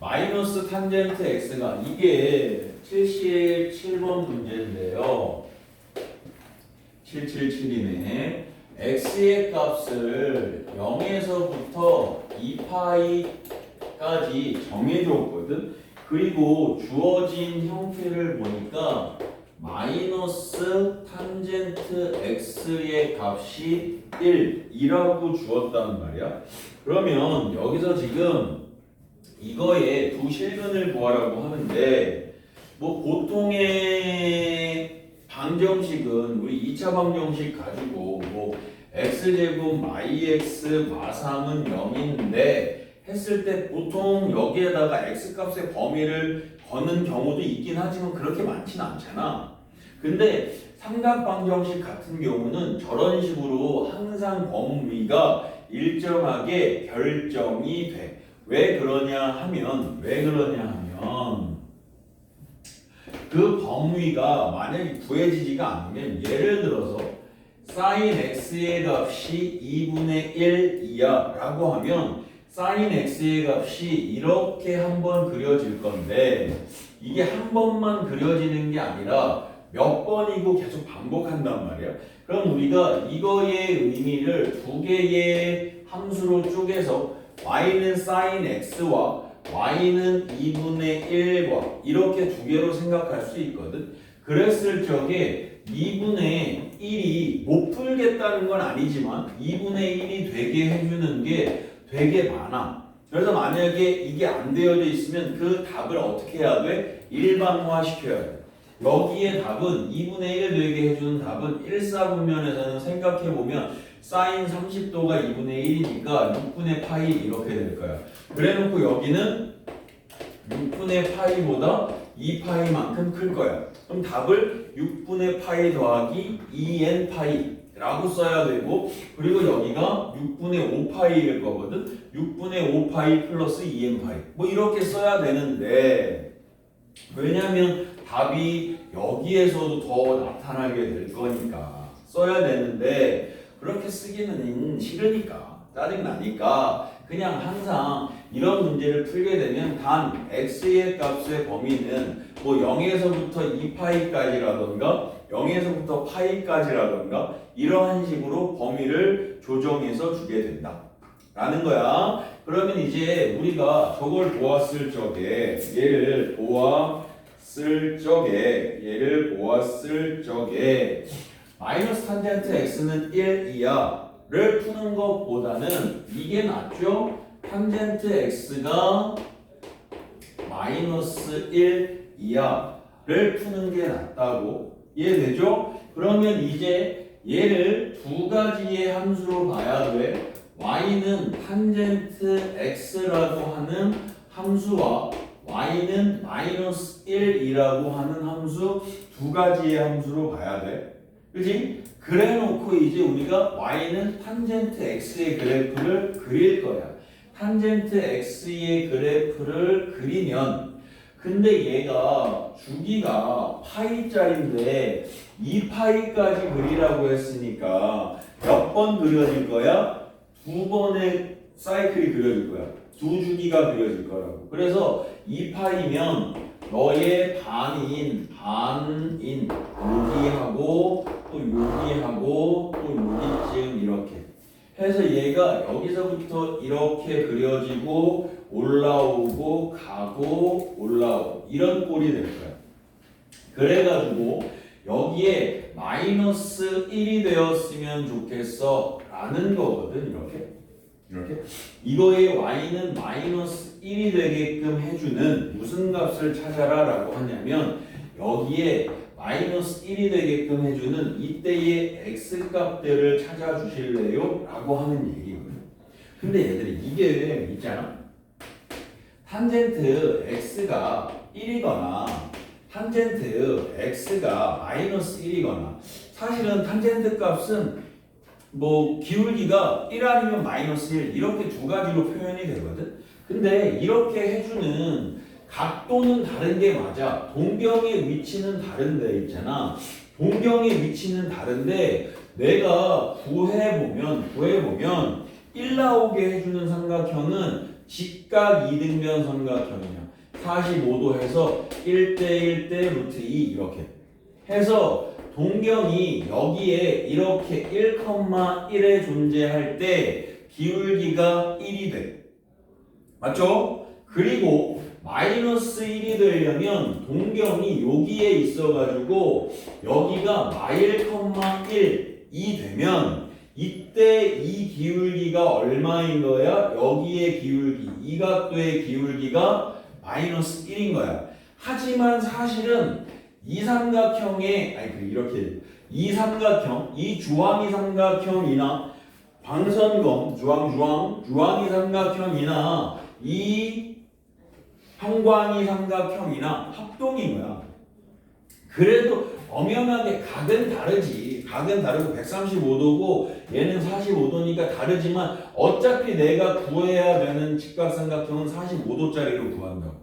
마이너스 탄젠트 x가 이게 77번 문제인데요. 777이네. x의 값을 0에서부터 2파이까지 정해줬거든. 그리고 주어진 형태를 보니까 마이너스 탄젠트 x의 값이 1이라고 주었단 말이야. 그러면 여기서 지금 이거에 두 실근을 구하라고 하는데 뭐 보통의 방정식은 우리 2차 방정식 가지고 뭐 x제곱 마이x 마삼은 0인데 했을 때 보통 여기에다가 x값의 범위를 거는 경우도 있긴 하지만 그렇게 많지는 않잖아. 근데 삼각방정식 같은 경우는 저런 식으로 항상 범위가 일정하게 결정이 돼. 왜 그러냐 하면 그 범위가 만약에 구해지지가 않으면 예를 들어서 sin x의 값이 2분의 1이야 라고 하면 sin x의 값이 이렇게 한번 그려질 건데 이게 한 번만 그려지는 게 아니라 몇 번이고 계속 반복한단 말이야. 그럼 우리가 이거의 의미를 두 개의 함수로 쪼개서 y는 sin x와 y는 2분의 1과 이렇게 두 개로 생각할 수 있거든. 그랬을 적에 2분의 1이 못 풀겠다는 건 아니지만 2분의 1이 되게 해주는 게 되게 많아. 그래서 만약에 이게 안 되어져 있으면 그 답을 어떻게 해야 돼? 일반화 시켜야 돼. 여기에 답은 2분의 1 되게 해주는 답은 1사분면에서는 생각해보면 사인 30도가 2분의 1이니까 6분의 파이 이렇게 될 거야. 그래 놓고 여기는 6분의 파이보다 2파이만큼 클 거야. 그럼 답을 6분의 파이 더하기 2n 파이라고 써야 되고, 그리고 여기가 6분의 5파이일 거거든. 6분의 5파이 플러스 2n 파이 뭐 이렇게 써야 되는데, 왜냐면 답이 여기에서도 더 나타나게 될 거니까 써야 되는데 그렇게 쓰기는 싫으니까 짜증나니까 그냥 항상 이런 문제를 풀게 되면 단 x의 값의 범위는 뭐 0에서부터 2파이까지라던가 0에서부터 파이까지라던가 이러한 식으로 범위를 조정해서 주게 된다 라는 거야. 그러면 이제 우리가 저걸 보았을 적에 얘를 보았을 적에 마이너스 탄젠트 x는 1 이하를 푸는 것보다는 이게 낫죠? 탄젠트 x가 마이너스 1 이하를 푸는 게 낫다고 이해되죠? 그러면 이제 얘를 두 가지의 함수로 봐야 돼. y는 탄젠트 x라고 하는 함수와 y는 마이너스 1이라고 하는 함수 두 가지의 함수로 봐야 돼. 그지? 그래 놓고 이제 우리가 y는 탄젠트 x의 그래프를 그릴 거야. 탄젠트 x의 그래프를 그리면 근데 얘가 주기가 파이짜리인데 2파이까지 그리라고 했으니까 몇 번 그려질 거야? 두 번의 사이클이 그려질 거야. 두 주기가 그려질 거라고. 그래서 2파이면 너의 반인 여기하고 또 여기하고 또 여기쯤 이렇게 해서 얘가 여기서부터 이렇게 그려지고 올라오고 가고 올라오고 이런 꼴이 될 거야. 그래가지고 여기에 마이너스 1이 되었으면 좋겠어 라는 거거든. 이렇게 이거의 y는 마이너스 1이 되게끔 해주는 무슨 값을 찾아라 라고 하냐면 여기에 마이너스 1이 되게끔 해주는 이때의 x 값들을 찾아주실래요? 라고 하는 얘기거든요. 근데 얘들이 이게 있잖아. 탄젠트 x가 1이거나 탄젠트 x가 마이너스 1이거나 사실은 탄젠트 값은 뭐 기울기가 1 아니면 마이너스 1 이렇게 두 가지로 표현이 되거든. 근데 이렇게 해주는 각도는 다른 게 맞아. 동경의 위치는 다른데 있잖아. 동경의 위치는 다른데 내가 구해보면 1 나오게 해주는 삼각형은 직각 이등변 삼각형이야. 45도 해서 1대 1대 루트 2 이렇게 해서 동경이 여기에 이렇게 1,1에 존재할 때 기울기가 1이 돼. 맞죠? 그리고 마이너스 1이 되려면 동경이 여기에 있어가지고 여기가 마일,1이 되면 이때 이 기울기가 얼마인 거야? 여기에 기울기, 이 각도의 기울기가 마이너스 1인 거야. 하지만 사실은 이 삼각형의 이 삼각형, 이 주황이 삼각형이나 방선검, 주황이 삼각형이나 이 형광이 삼각형이나 합동인 거야. 그래도 엄연하게 각은 다르지. 각은 다르고 135도고 얘는 45도니까 다르지만 어차피 내가 구해야 되는 직각삼각형은 45도짜리로 구한다고.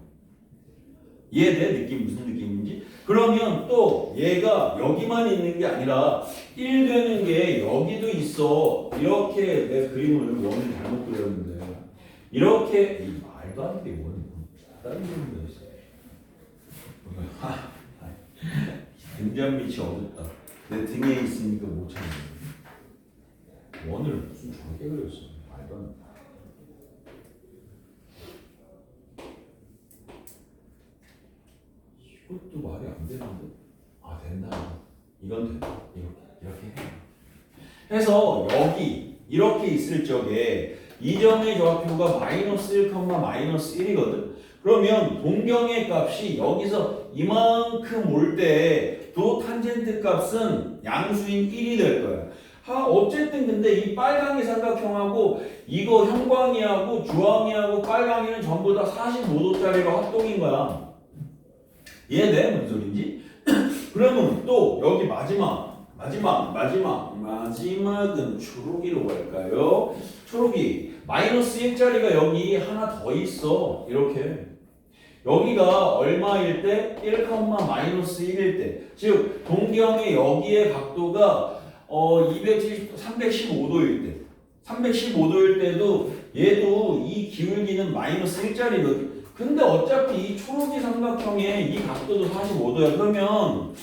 이해돼? 느낌 무슨 느낌인지? 그러면 또 얘가 여기만 있는 게 아니라 1 되는 게 여기도 있어. 이렇게 내 그림을 원을 잘못 그렸는데 이렇게 말도 안 돼. 원 다른 그림도 있어. 등잔 밑이 어둡다. 내 등에 있으니까 못 찾는 원을 무슨 저렇게 그렸어. 말도 안 돼. 이것도 말이 안 되는데? 아 된다. 이건 된다. 이렇게. 이렇게 해요. 해서 여기 이렇게 있을 적에 이 점의 좌표가 마이너스 1, 마이너스 1이거든. 그러면 동경의 값이 여기서 이만큼 올 때 도 탄젠트 값은 양수인 1이 될 거야. 어쨌든 근데 이 빨강이 삼각형하고 이거 형광이하고 주황이하고 빨강이는 전부 다 45도짜리로 합동인 거야. 이해돼? 무슨 소린지? 그러면 또 여기 마지막은 초록이로 갈까요? 초록이 마이너스 1짜리가 여기 하나 더 있어. 이렇게 여기가 얼마일 때? 1, 마이너스 1일 때. 즉 동경의 여기의 각도가 315도일 때 315도일 때도 얘도 이 기울기는 마이너스 1짜리거든. 근데 어차피 이 초록이 삼각형의 이 각도도 45도야. 그러면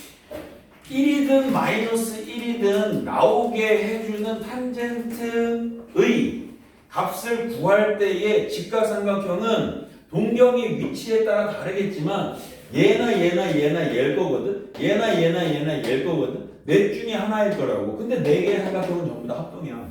1이든 마이너스 1이든 나오게 해주는 탄젠트의 값을 구할 때의 직각삼각형은 동경의 위치에 따라 다르겠지만 얘나 얘일 거거든. 얘나 얘일 거거든. 넷 중에 하나일 거라고. 근데 네 개의 삼각형은 전부 다 합동이야.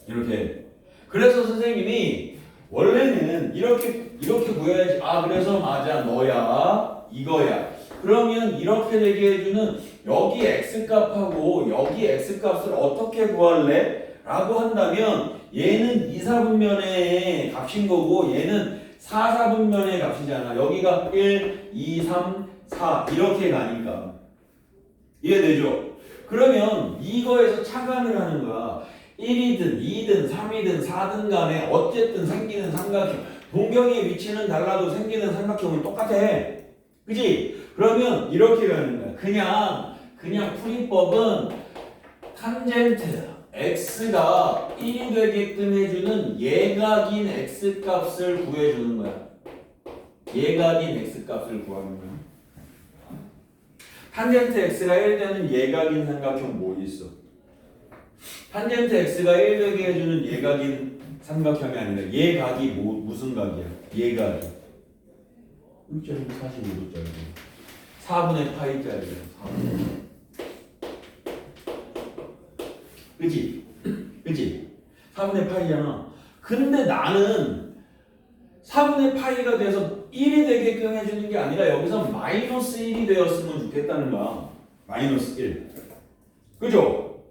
이렇게. 그래서 선생님이 원래는 이렇게 구해야지. 그래서 맞아 너야 이거야. 그러면 이렇게 되게 해주는 여기 x값하고 여기 x값을 어떻게 구할래? 라고 한다면 얘는 2, 4분면의 값인 거고 얘는 4, 4분면의 값이잖아. 여기가 1, 2, 3, 4 이렇게 가니까. 이해되죠? 그러면 이거에서 차감을 하는 거야. 1이든 2든 3이든 4든 간에 어쨌든 생기는 삼각형. 동경의 위치는 달라도 생기는 삼각형은 똑같아. 그치? 그러면 이렇게 가는 거야. 그냥 풀이법은 탄젠트 x가 1이 되게끔 해주는 예각인 x값을 구해주는 거야. 예각인 x값을 구하는 거야. 탄젠트 x가 1 되는 예각인 삼각형 뭐 있어? 탄젠트 x가 1 되게 해주는 예각인 삼각형이 아니라 예각이 무슨 각이야? 예각이 1.45도짜리 4분의 파이짜리야. 그치? 4분의 파이잖아. 근데 나는 4분의 파이가 돼서 1이 되게끔 해주는 게 아니라 여기서 마이너스 1이 되었으면 좋겠다는 거야. 마이너스 1. 그죠?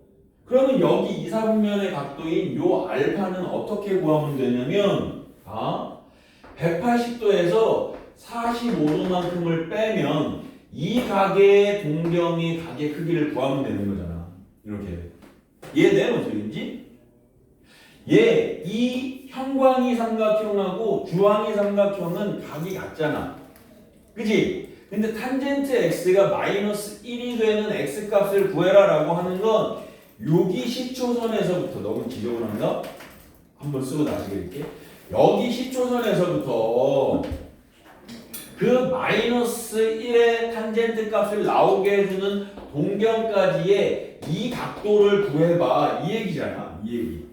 그러면 여기 2, 4분면의 각도인 요 알파는 어떻게 구하면 되냐면 180도에서 45도만큼을 빼면 이 가게의 동경의 가게 크기를 구하면 되는 거잖아. 이렇게. 이해돼? 무슨 소리인지? 이 형광이 삼각형하고 주황이 삼각형은 각이 같잖아. 그치? 근데 탄젠트 x가 마이너스 1이 되는 x값을 구해라 라고 하는 건 여기 시초선에서부터 너무 지저분한가? 한번 쓰고 다시 그릴게. 여기 시초선에서부터 그 마이너스 1의 탄젠트 값을 나오게 해주는 동경까지의 이 각도를 구해봐. 이 얘기잖아. 이 얘기.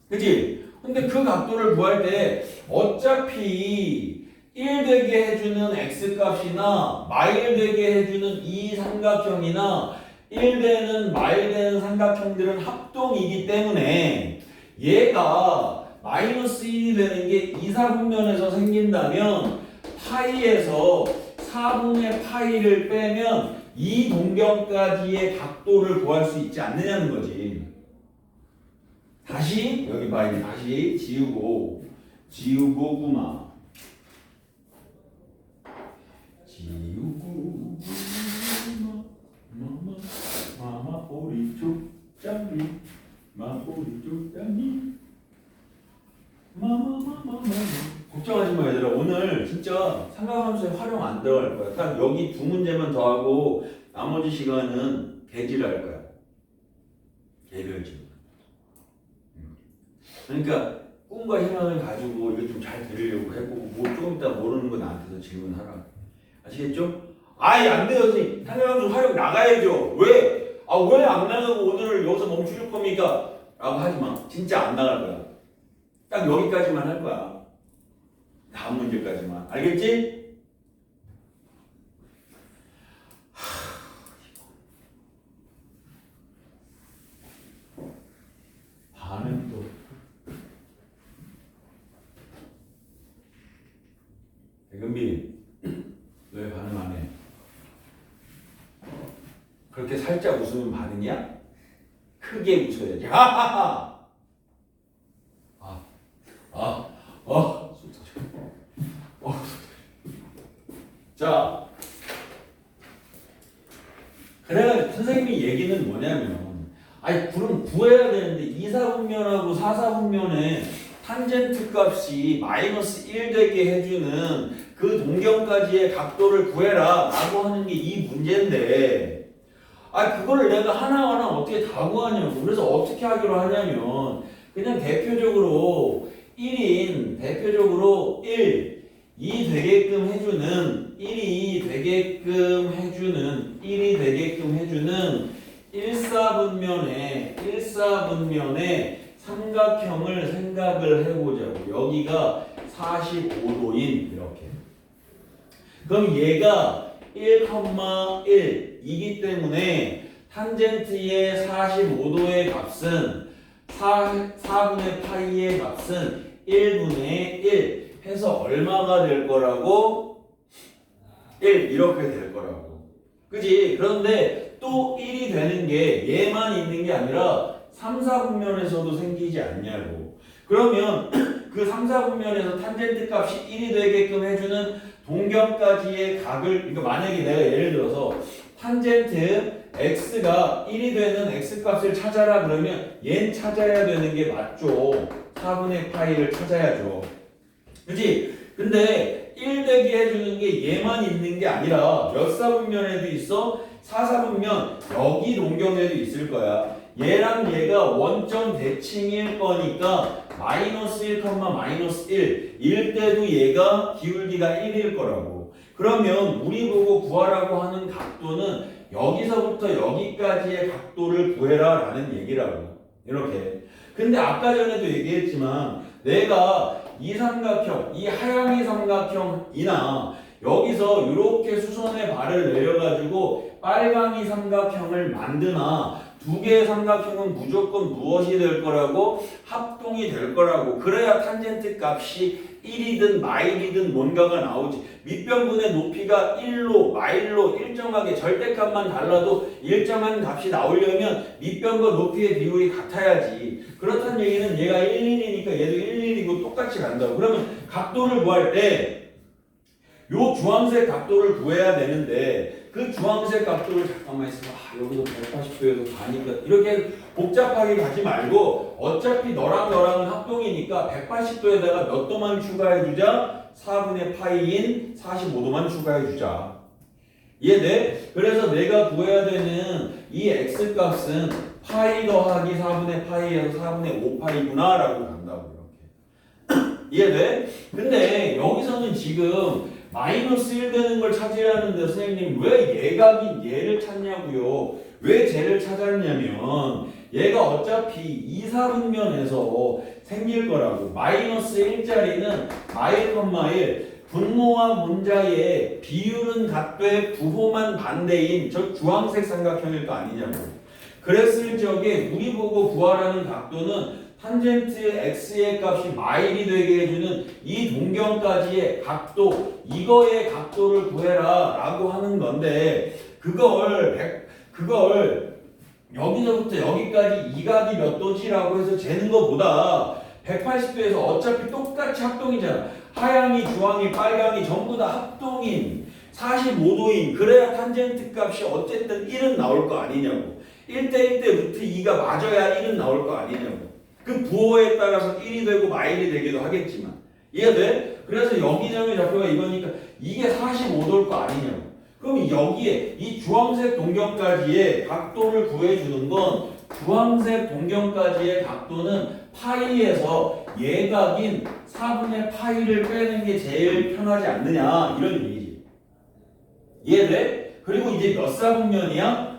그치? 근데 그 각도를 구할 때 어차피 1 되게 해주는 x값이나 마일 되게 해주는 이 삼각형이나 1 되는 마일 되는 삼각형들은 합동이기 때문에 얘가 마이너스 1이 되는 게 2, 4분면에서 생긴다면 파이에서 4분의 파이를 빼면 이 동경까지의 각도를 구할 수 있지 않느냐는 거지. 다시 여기 봐. 이제 다시 지우고구마. 마마 오리쪽 짱리 오리쪽 짱리 마마 걱정하지 마 얘들아. 오늘 진짜 삼각함수에 활용 안 들어갈 거야. 딱 여기 두 문제만 더 하고 나머지 시간은 개질할 거야. 개별질. 그러니까 꿈과 희망을 가지고 이거 좀 잘 들으려고 해보고 뭐 조금 이따 모르는 거 나한테서 질문하라. 아시겠죠? 안 돼요 선생님. 삼각함수 활용 나가야죠. 왜? 왜 안 나가고 오늘 여기서 멈추실 겁니까? 라고 하지 마. 진짜 안 나갈 거야. 딱 여기까지만 할 거야. 다음 문제까지만. 알겠지? 은빈 왜 반응 안 해? 그렇게 살짝 웃으면 반응이야? 크게 웃어야지. 하하하. 속 터져. 자, 그래가지고 선생님이 얘기는 뭐냐면, 아니 그럼 구해야 되는데 2, 4분면하고 4, 4분면에 탄젠트 값이 마이너스 1 되게 해주는 그 동경까지의 각도를 구해라 라고 하는 게 이 문제인데, 아 그거를 내가 하나하나 어떻게 다 구하냐고. 그래서 어떻게 하기로 하냐면 그냥 대표적으로 1인 대표적으로 1, 2 되게끔 해주는 1이 되게끔 해주는 1이 되게끔 해주는 1사분면의 삼각형을 생각을 해보자고. 여기가 45도인 이렇게. 그럼 얘가 1,1이기 때문에 탄젠트의 45도의 값은 4분의 파이의 값은 1분의 1 해서 얼마가 될 거라고? 1 이렇게 될 거라고. 그지? 그런데 또 1이 되는 게 얘만 있는 게 아니라 3, 4분면에서도 생기지 않냐고. 그러면 그 3, 4분면에서 탄젠트 값이 1이 되게끔 해주는 동경까지의 각을, 그러니까 만약에 내가 예를 들어서 탄젠트 x가 1이 되는 x값을 찾아라 그러면 얘는 찾아야 되는 게 맞죠. 4분의 파이를 찾아야죠. 그치? 근데 1 되게 해주는 게 얘만 있는 게 아니라 몇 사분면에도 있어? 4, 4분면 여기 동경에도 있을 거야. 얘랑 얘가 원점 대칭일 거니까 마이너스 1, 마이너스 1일 때도 얘가 기울기가 1일 거라고. 그러면 우리 보고 구하라고 하는 각도는 여기서부터 여기까지의 각도를 구해라 라는 얘기라고. 이렇게. 근데 아까 전에도 얘기했지만 내가 이 삼각형, 이 하향이 삼각형이나 여기서 이렇게 수선의 발을 내려가지고 빨강이 삼각형을 만드나 두 개의 삼각형은 무조건 무엇이 될 거라고? 합동이 될 거라고. 그래야 탄젠트 값이 1이든 마일이든 뭔가가 나오지. 밑변분의 높이가 1로 마일로 일정하게 절대값만 달라도 일정한 값이 나오려면 밑변과 높이의 비율이 같아야지. 그렇다는 얘기는 얘가 1, 1이니까 얘도 1, 1이고 똑같이 간다고. 그러면 각도를 구할 때 요 주황색 각도를 구해야 되는데 그 주황색 각도를 잠깐만 있으면 여기서 180도에서 가니까 이렇게 복잡하게 가지 말고 어차피 너랑은 합동이니까 180도에다가 몇 도만 추가해 주자? 4분의 파이인 45도만 추가해 주자. 이해돼? 그래서 내가 구해야 되는 이 x값은 파이 더하기 4분의 파이에서 4분의 5파이구나 라고 간다고. 이렇게. 이해돼? 근데 여기서는 지금 마이너스 1 되는 걸 찾으라는데 선생님 왜 예각인 얘를 찾냐고요. 왜 쟤를 찾았냐면 얘가 어차피 2, 4분면에서 생길 거라고. 마이너스 1짜리는 마일, 분모와 문자의 비율은 같되 부호만 반대인 저 주황색 삼각형일 거 아니냐고. 그랬을 적에 우리 보고 구하라는 각도는 탄젠트 x의 값이 마일이 되게 해주는 이 동경까지의 각도, 이거의 각도를 구해라 라고 하는 건데 그걸 여기서부터 여기까지 이 각이 몇 도지라고 해서 재는 것보다 180도에서 어차피 똑같이 합동이잖아. 하향이, 주황이, 빨강이 전부 다 합동인 45도인 그래야 탄젠트 값이 어쨌든 1은 나올 거 아니냐고. 1대 1대 루트 2가 맞아야 1은 나올 거 아니냐고. 그 부호에 따라서 1이 되고 마일이 되기도 하겠지만 이해돼? 그래서 여기점의 좌표가 이거니까 이게 45도일 거 아니냐고. 그럼 여기에 이 주황색 동경까지의 각도를 구해주는 건 주황색 동경까지의 각도는 파이에서 예각인 4분의 파이를 빼는 게 제일 편하지 않느냐 이런 얘기지. 이해돼? 그리고 이제 몇 사분면이야?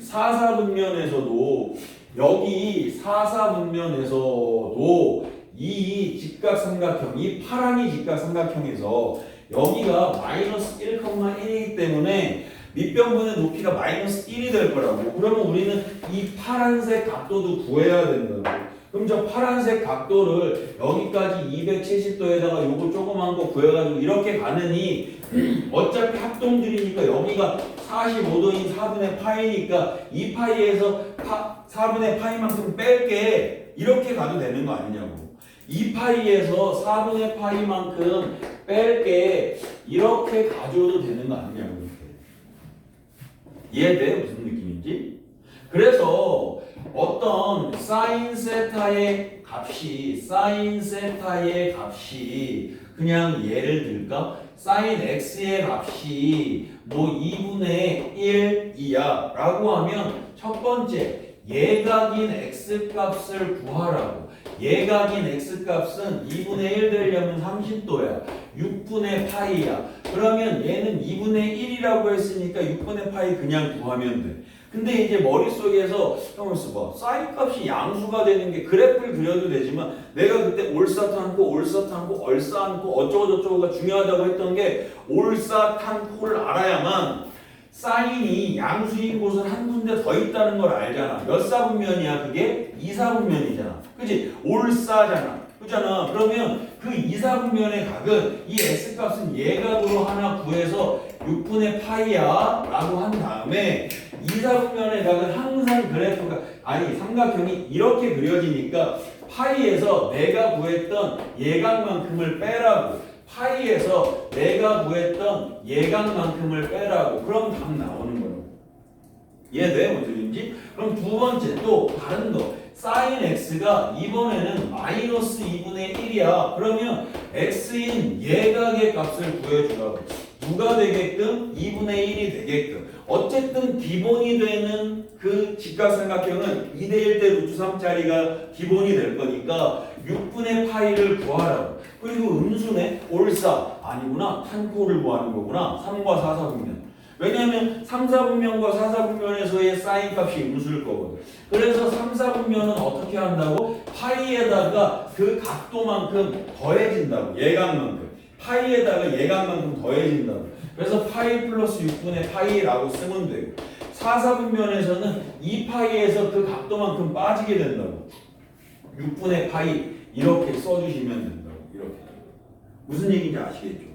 4, 4분면에서도 여기 4, 4분면에서도 이 직각삼각형, 이 파랑이 직각삼각형에서 여기가 마이너스 1,1이기 때문에 밑변분의 높이가 마이너스 1이 될 거라고. 그러면 우리는 이 파란색 각도도 구해야 된다고. 그럼 저 파란색 각도를 여기까지 270도에다가 요거 조그만 거 구해가지고 이렇게 가느니 어차피 합동들이니까 여기가 45도인 4분의 파이니까 이 파이에서 4분의 파이만큼 뺄게 이렇게 가도 되는 거 아니냐고. 2파이에서 4분의 파이만큼 뺄게 이렇게 가져도 되는 거 아니냐고. 이해돼? 무슨 느낌인지? 그래서 어떤 사인 세타의 값이 그냥 예를 들까? 사인 x의 값이 뭐 2분의 1이야 라고 하면 첫 번째 예각인 x 값을 구하라고. 예각인 x 값은 2분의 1 되려면 30도야. 6분의 파이야. 그러면 얘는 2분의 1이라고 했으니까 6분의 파이 그냥 구하면 돼. 근데 이제 머릿속에서 형을 써봐. 사인 값이 양수가 되는 게 그래프를 그려도 되지만 내가 그때 올사탄고 얼싸안고 어쩌고저쩌고가 중요하다고 했던 게 올사탄코를 알아야만 사인이 양수인 곳은 한 군데 더 있다는 걸 알잖아. 몇 사분면이야 그게? 2사분면이잖아. 그치? 올사잖아. 그잖아. 그러면 그 2사분면의 각은 이 x값은 예각으로 하나 구해서 6분의 파이야 라고 한 다음에 2사분면의 각은 항상 그래프가 삼각형이 이렇게 그려지니까 파이에서 내가 구했던 예각만큼을 빼라고. 파이에서 내가 구했던 예각만큼을 빼라고. 그럼 답 나오는 거예요. 이해돼? 무슨 소리인지? 그럼 두 번째 또 다른 거. 사인 x가 이번에는 마이너스 2분의 1이야. 그러면 x인 예각의 값을 구해주라고. 누가 되게끔? 2분의 1이 되게끔. 어쨌든 기본이 되는 그 직각삼각형은 2대1 대 루트 3짜리가 기본이 될 거니까 6분의 파이를 구하라고. 그리고 음수네? 올사. 아니구나. 탄코를 구하는 거구나. 3과 4사분면. 왜냐하면 3, 4분면과 4, 4분면에서의 사인 값이 음수일 거거든. 그래서 3, 4분면은 어떻게 한다고? 파이에다가 그 각도만큼 더해진다고. 예각만큼. 파이에다가 예각만큼 더해진다고. 그래서 파이 플러스 6분의 파이라고 쓰면 되고 4, 4분면에서는 2파이에서 그 각도만큼 빠지게 된다고. 6분의 파이 이렇게 써주시면 된다고. 이렇게. 무슨 얘기인지 아시겠죠?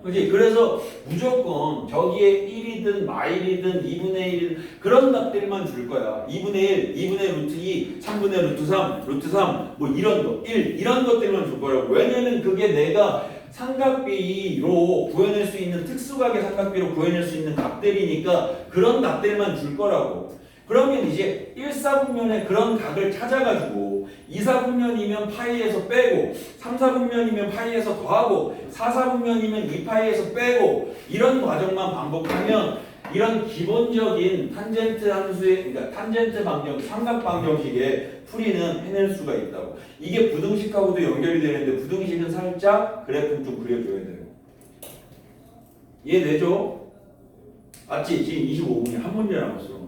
그렇지? 그래서 무조건 저기에 1이든 마일이든 2분의 1이든 그런 답들만 줄 거야. 2분의 1, 2분의 루트 2, 3분의 루트 3, 루트 3, 뭐 이런 거, 1 이런 것들만 줄 거라고. 왜냐면 그게 내가 삼각비로 구해낼 수 있는 특수각의 삼각비로 구해낼 수 있는 값들이니까 그런 값들만 줄 거라고. 그러면 이제 1, 4분면의 그런 각을 찾아가지고 2, 4분면이면 파이에서 빼고 3, 4분면이면 파이에서 더하고 4, 4분면이면 2파이에서 빼고 이런 과정만 반복하면 이런 기본적인 탄젠트 함수의 그러니까 탄젠트 방정, 삼각 방정식의 풀이는 해낼 수가 있다고. 이게 부등식하고도 연결이 되는데 부등식은 살짝 그래프 좀 그려줘야 돼요. 이해되죠? 맞지? 지금 25분이 한 문제 남았어.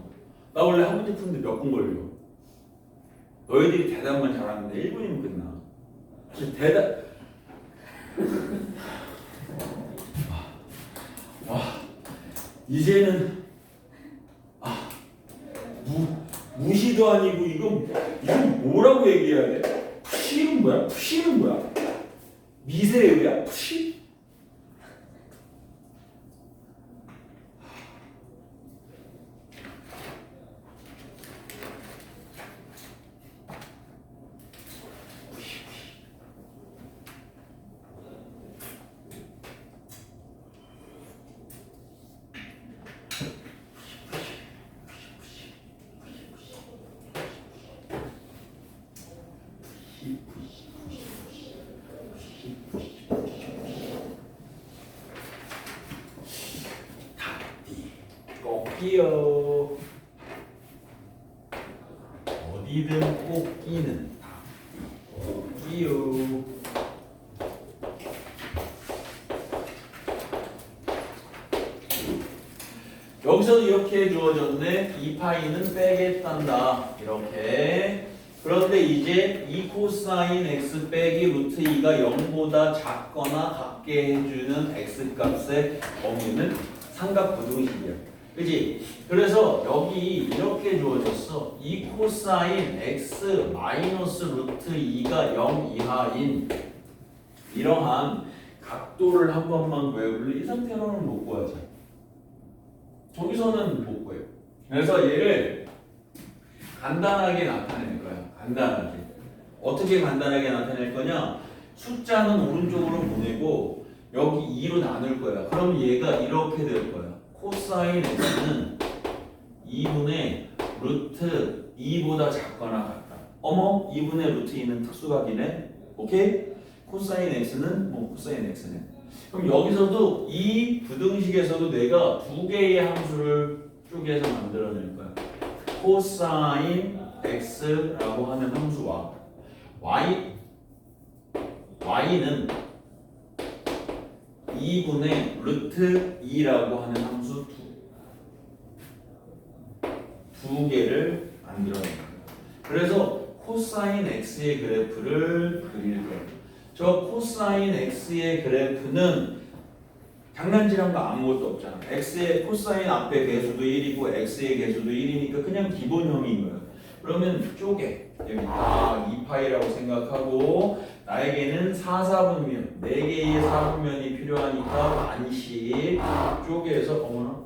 나 원래 한 문제 푸는데 몇 분 걸려? 너희들이 대답만 잘하는데 1분이면 끝나. 대답 이제는 무시도 아니고 이건 뭐라고 얘기해야 돼? 푸시는 뭐야? 푸시는 뭐야? 미세의야? 푸시? 꺾기요. 어디든 꺾기는 꺾기요. 여기서도 이렇게 주어졌네. 2파이는 빼겠단다. 이렇게. 그런데 이제 2 코사인 x 빼기 루트 2가 0보다 작거나 같게 해주는 x 값의 범위는 삼각 부등식이야. 그지? 그래서 여기 이렇게 주어졌어. 2 코사인 x 마이너스 루트 2가 0 이하인 이러한 각도를 한 번만 구해볼래? 이 상태로는 못 구하지. 저기서는 못 구해요. 그래서 얘를 간단하게 나타낼 거야. 간단하게. 어떻게 간단하게 나타낼 거냐? 숫자는 오른쪽으로 보내고 여기 2로 나눌 거야. 그럼 얘가 이렇게 될 거야. 코사인 x는 2분의 루트 2보다 작거나 같다. 어머? 2분의 루트 2는 특수각이네. 오케이? 코사인 x는 뭐 코사인 x네. 그럼 여기서도 이 부등식에서도 내가 두 개의 함수를 쪼개서 만들어낼 거야. 코사인 x라고 하는 함수와 y는 2분의 루트 2라고 하는 함수 두 개를 만들어낸 거예요. 그래서 코사인 x의 그래프를 그릴 거예요. 저 코사인 x의 그래프는 장난질한 거 아무것도 없잖아. x의 코사인 앞에 개수도 1이고 x의 개수도 1이니까 그냥 기본형인 거예요. 그러면 쪼개. 여기 딱 2파이라고 생각하고 나에게는 4, 4분면 4개의 4분면이 필요하니까 반씩 쪼개서 어머나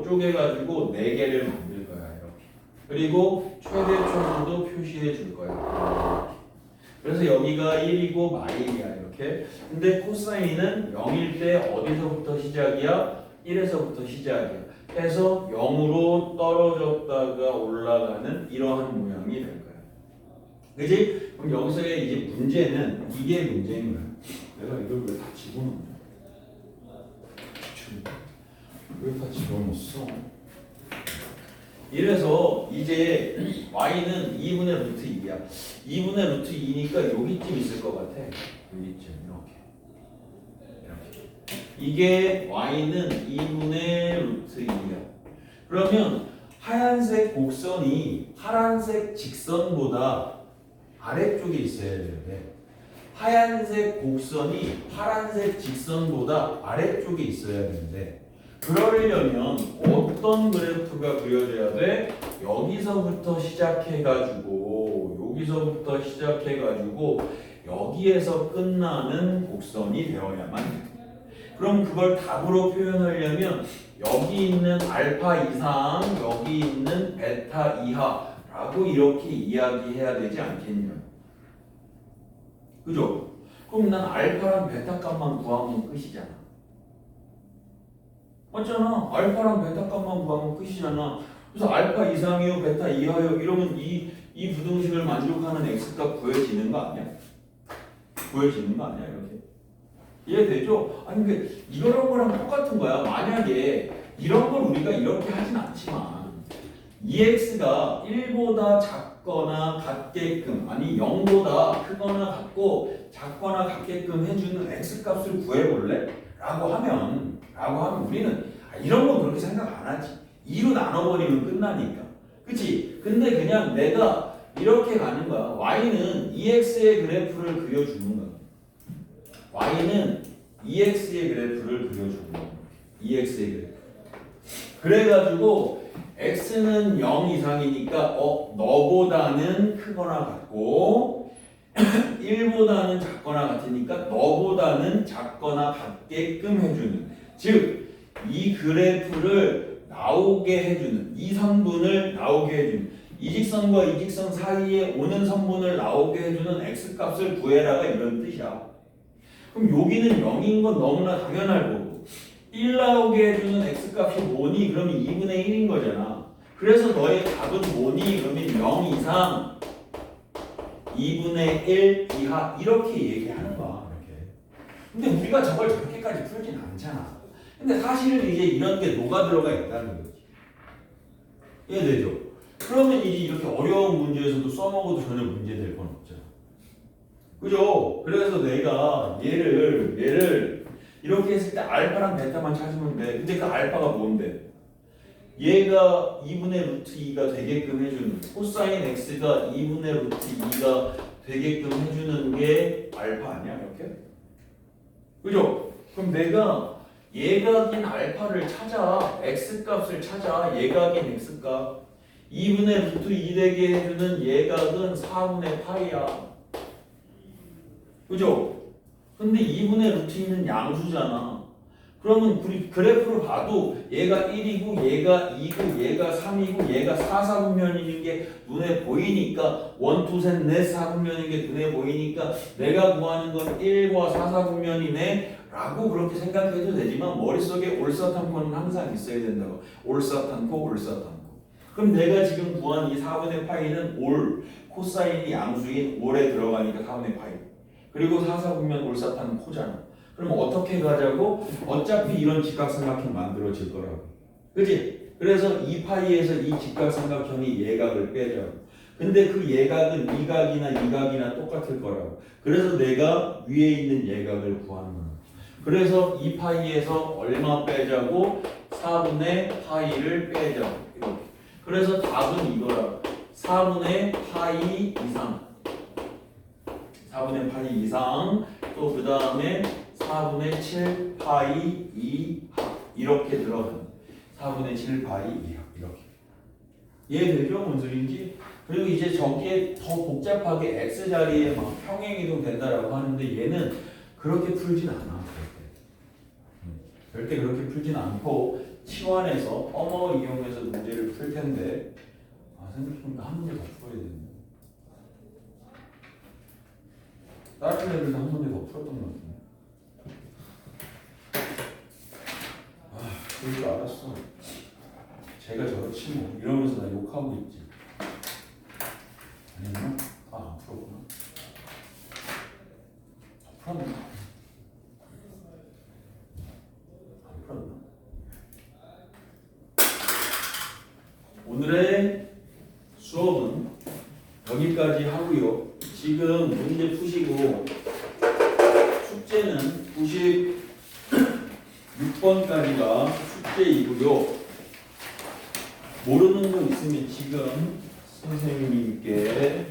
쪼개가지고 4개를 만들 거야. 이렇게. 그리고 최대초수도 표시해 줄 거야. 그래서 여기가 1이고 마일이야. 이렇게. 근데 코사인은 0일 때 어디서부터 시작이야? 1에서부터 시작이야. 해서 0으로 떨어졌다가 올라가는 이러한 모양이 될 거야. 그지? 그럼 여기서의 이제 문제는 이게 문제인 거야. 내가 이걸 왜 다 집어넣냐? 왜 다 집어넣었어? 이래서 이제 y는 2분의 루트 2야. 2분의 루트 2니까 여기쯤 있을 것 같아. 여기쯤 이렇게. 이게 y는 2분의 루트 2야. 그러면 하얀색 곡선이 파란색 직선보다 아래쪽에 있어야 되는데 하얀색 곡선이 파란색 직선보다 아래쪽에 있어야 되는데 그러려면 어떤 그래프가 그려져야 돼? 여기서부터 시작해가지고 여기에서 끝나는 곡선이 되어야만 돼. 그럼 그걸 답으로 표현하려면 여기 있는 알파 이상, 여기 있는 베타 이하라고 이렇게 이야기해야 되지 않겠냐? 그죠? 그럼 난 알파랑 베타 값만 구하면 끝이잖아. 맞잖아. 알파랑 베타 값만 구하면 끝이잖아. 그래서 알파 이상이요, 베타 이하요 이러면 이 부등식을 만족하는 x값 구해지는 거 아니야? 구해지는 거 아니야? 이렇게. 이해되죠? 아니 근데 이거랑 똑같은 거야. 만약에 이런 걸 우리가 이렇게 하진 않지만 EX가 1보다 작거나 같게끔 아니 0보다 크거나 같고 작거나 같게끔 해주는 X값을 구해볼래? 라고 하면 우리는 이런 건 그렇게 생각 안 하지. 2로 나눠버리면 끝나니까. 그치? 근데 그냥 내가 이렇게 가는 거야. Y는 EX의 그래프를 그려주는 거야. y는 EX의 그래프를 그려주는 거야. EX의 그래프. 그래가지고 x는 0 이상이니까 너보다는 크거나 같고 1보다는 작거나 같으니까 너보다는 작거나 같게끔 해주는 즉 이 그래프를 나오게 해주는 이 선분을 나오게 해주는 이 직선과 이 직선 사이에 오는 선분을 나오게 해주는 x값을 구해라가 이런 뜻이야. 그럼 여기는 0인 건 너무나 당연할 거고 1 나오게 해주는 x값이 뭐니? 그러면 2분의 1인 거잖아. 그래서 너의 답은 뭐니? 그러면 0 이상 2분의 1 이하 이렇게 얘기하는 거야. 이렇게. 근데 우리가 저걸 저렇게까지 풀진 않잖아. 근데 사실은 이제 이런 게 녹아 들어가 있다는 거지. 이해되죠? 그러면 이제 이렇게 어려운 문제에서도 써먹어도 전혀 문제될 건 없잖아. 그죠? 그래서 내가 얘를 이렇게 했을 때 알파랑 베타만 찾으면 돼. 근데 그 알파가 뭔데? 얘가 2분의 루트 2가 되게끔 해주는 코사인 x가 2분의 루트 2가 되게끔 해주는 게 알파 아니야? 이렇게? 그죠? 그럼 내가 예각인 알파를 찾아. x값을 찾아. 예각인 x값. 2분의 루트 2 되게 해주는 예각은 4분의 파이야. 그죠? 근데 2분의 루트 2는 양수잖아. 그러면 우리 그래프를 봐도 얘가 1이고 얘가 2고 얘가 3이고 얘가 4, 4분면인 게 눈에 보이니까 1, 2, 3, 4, 4분면인 게 눈에 보이니까 내가 구하는 건 1과 4, 4분면이네 라고 그렇게 생각해도 되지만 머릿속에 올사탕코는 항상 있어야 된다고. 올사탕코, 올사탕코. 그럼 내가 지금 구한 이 4분의 파이는 올, 코사인이 양수인 올에 들어가니까 4분의 파이. 그리고 4, 4분면 올사탕코잖아. 그럼 어떻게 가자고? 어차피 이런 직각삼각형 만들어질 거라고. 그치? 그래서 2파이에서 이 직각삼각형이 예각을 빼자고. 근데 그 예각은 이각이나 똑같을 거라고. 그래서 내가 위에 있는 예각을 구하는 거야. 그래서 2파이에서 얼마 빼자고? 4분의 파이를 빼자고. 이렇게. 그래서 답은 이거라고. 4분의 파이 이상. 4분의 파이 이상. 또 그 다음에 4분의 7 파이 이하 이렇게 들어가는 4분의 7 파이 이하 이렇게 이해되죠? 뭔 소리인지? 그리고 이제 저기에 더 복잡하게 x 자리에 막 평행이동 된다라고 하는데 얘는 그렇게 풀진 않아. 절대 그렇게 풀진 않고 치환해서 어머 이용해서 문제를 풀 텐데 생각해보니까 한 문제 더 풀어야 되는데 다른 애들도 한 문제 더 풀었던 것 같은데. 그럴 줄 알았어. 제가 저렇지 뭐 이러면서 나 욕하고 있지. 아니면 안 풀었구나. 풀었나? 안 풀었나? 오늘의 수업은 여기까지 하고요. 지금 문제 푸시고 숙제는 96번까지가 숙제이고요. 모르는 거 있으면 지금 선생님께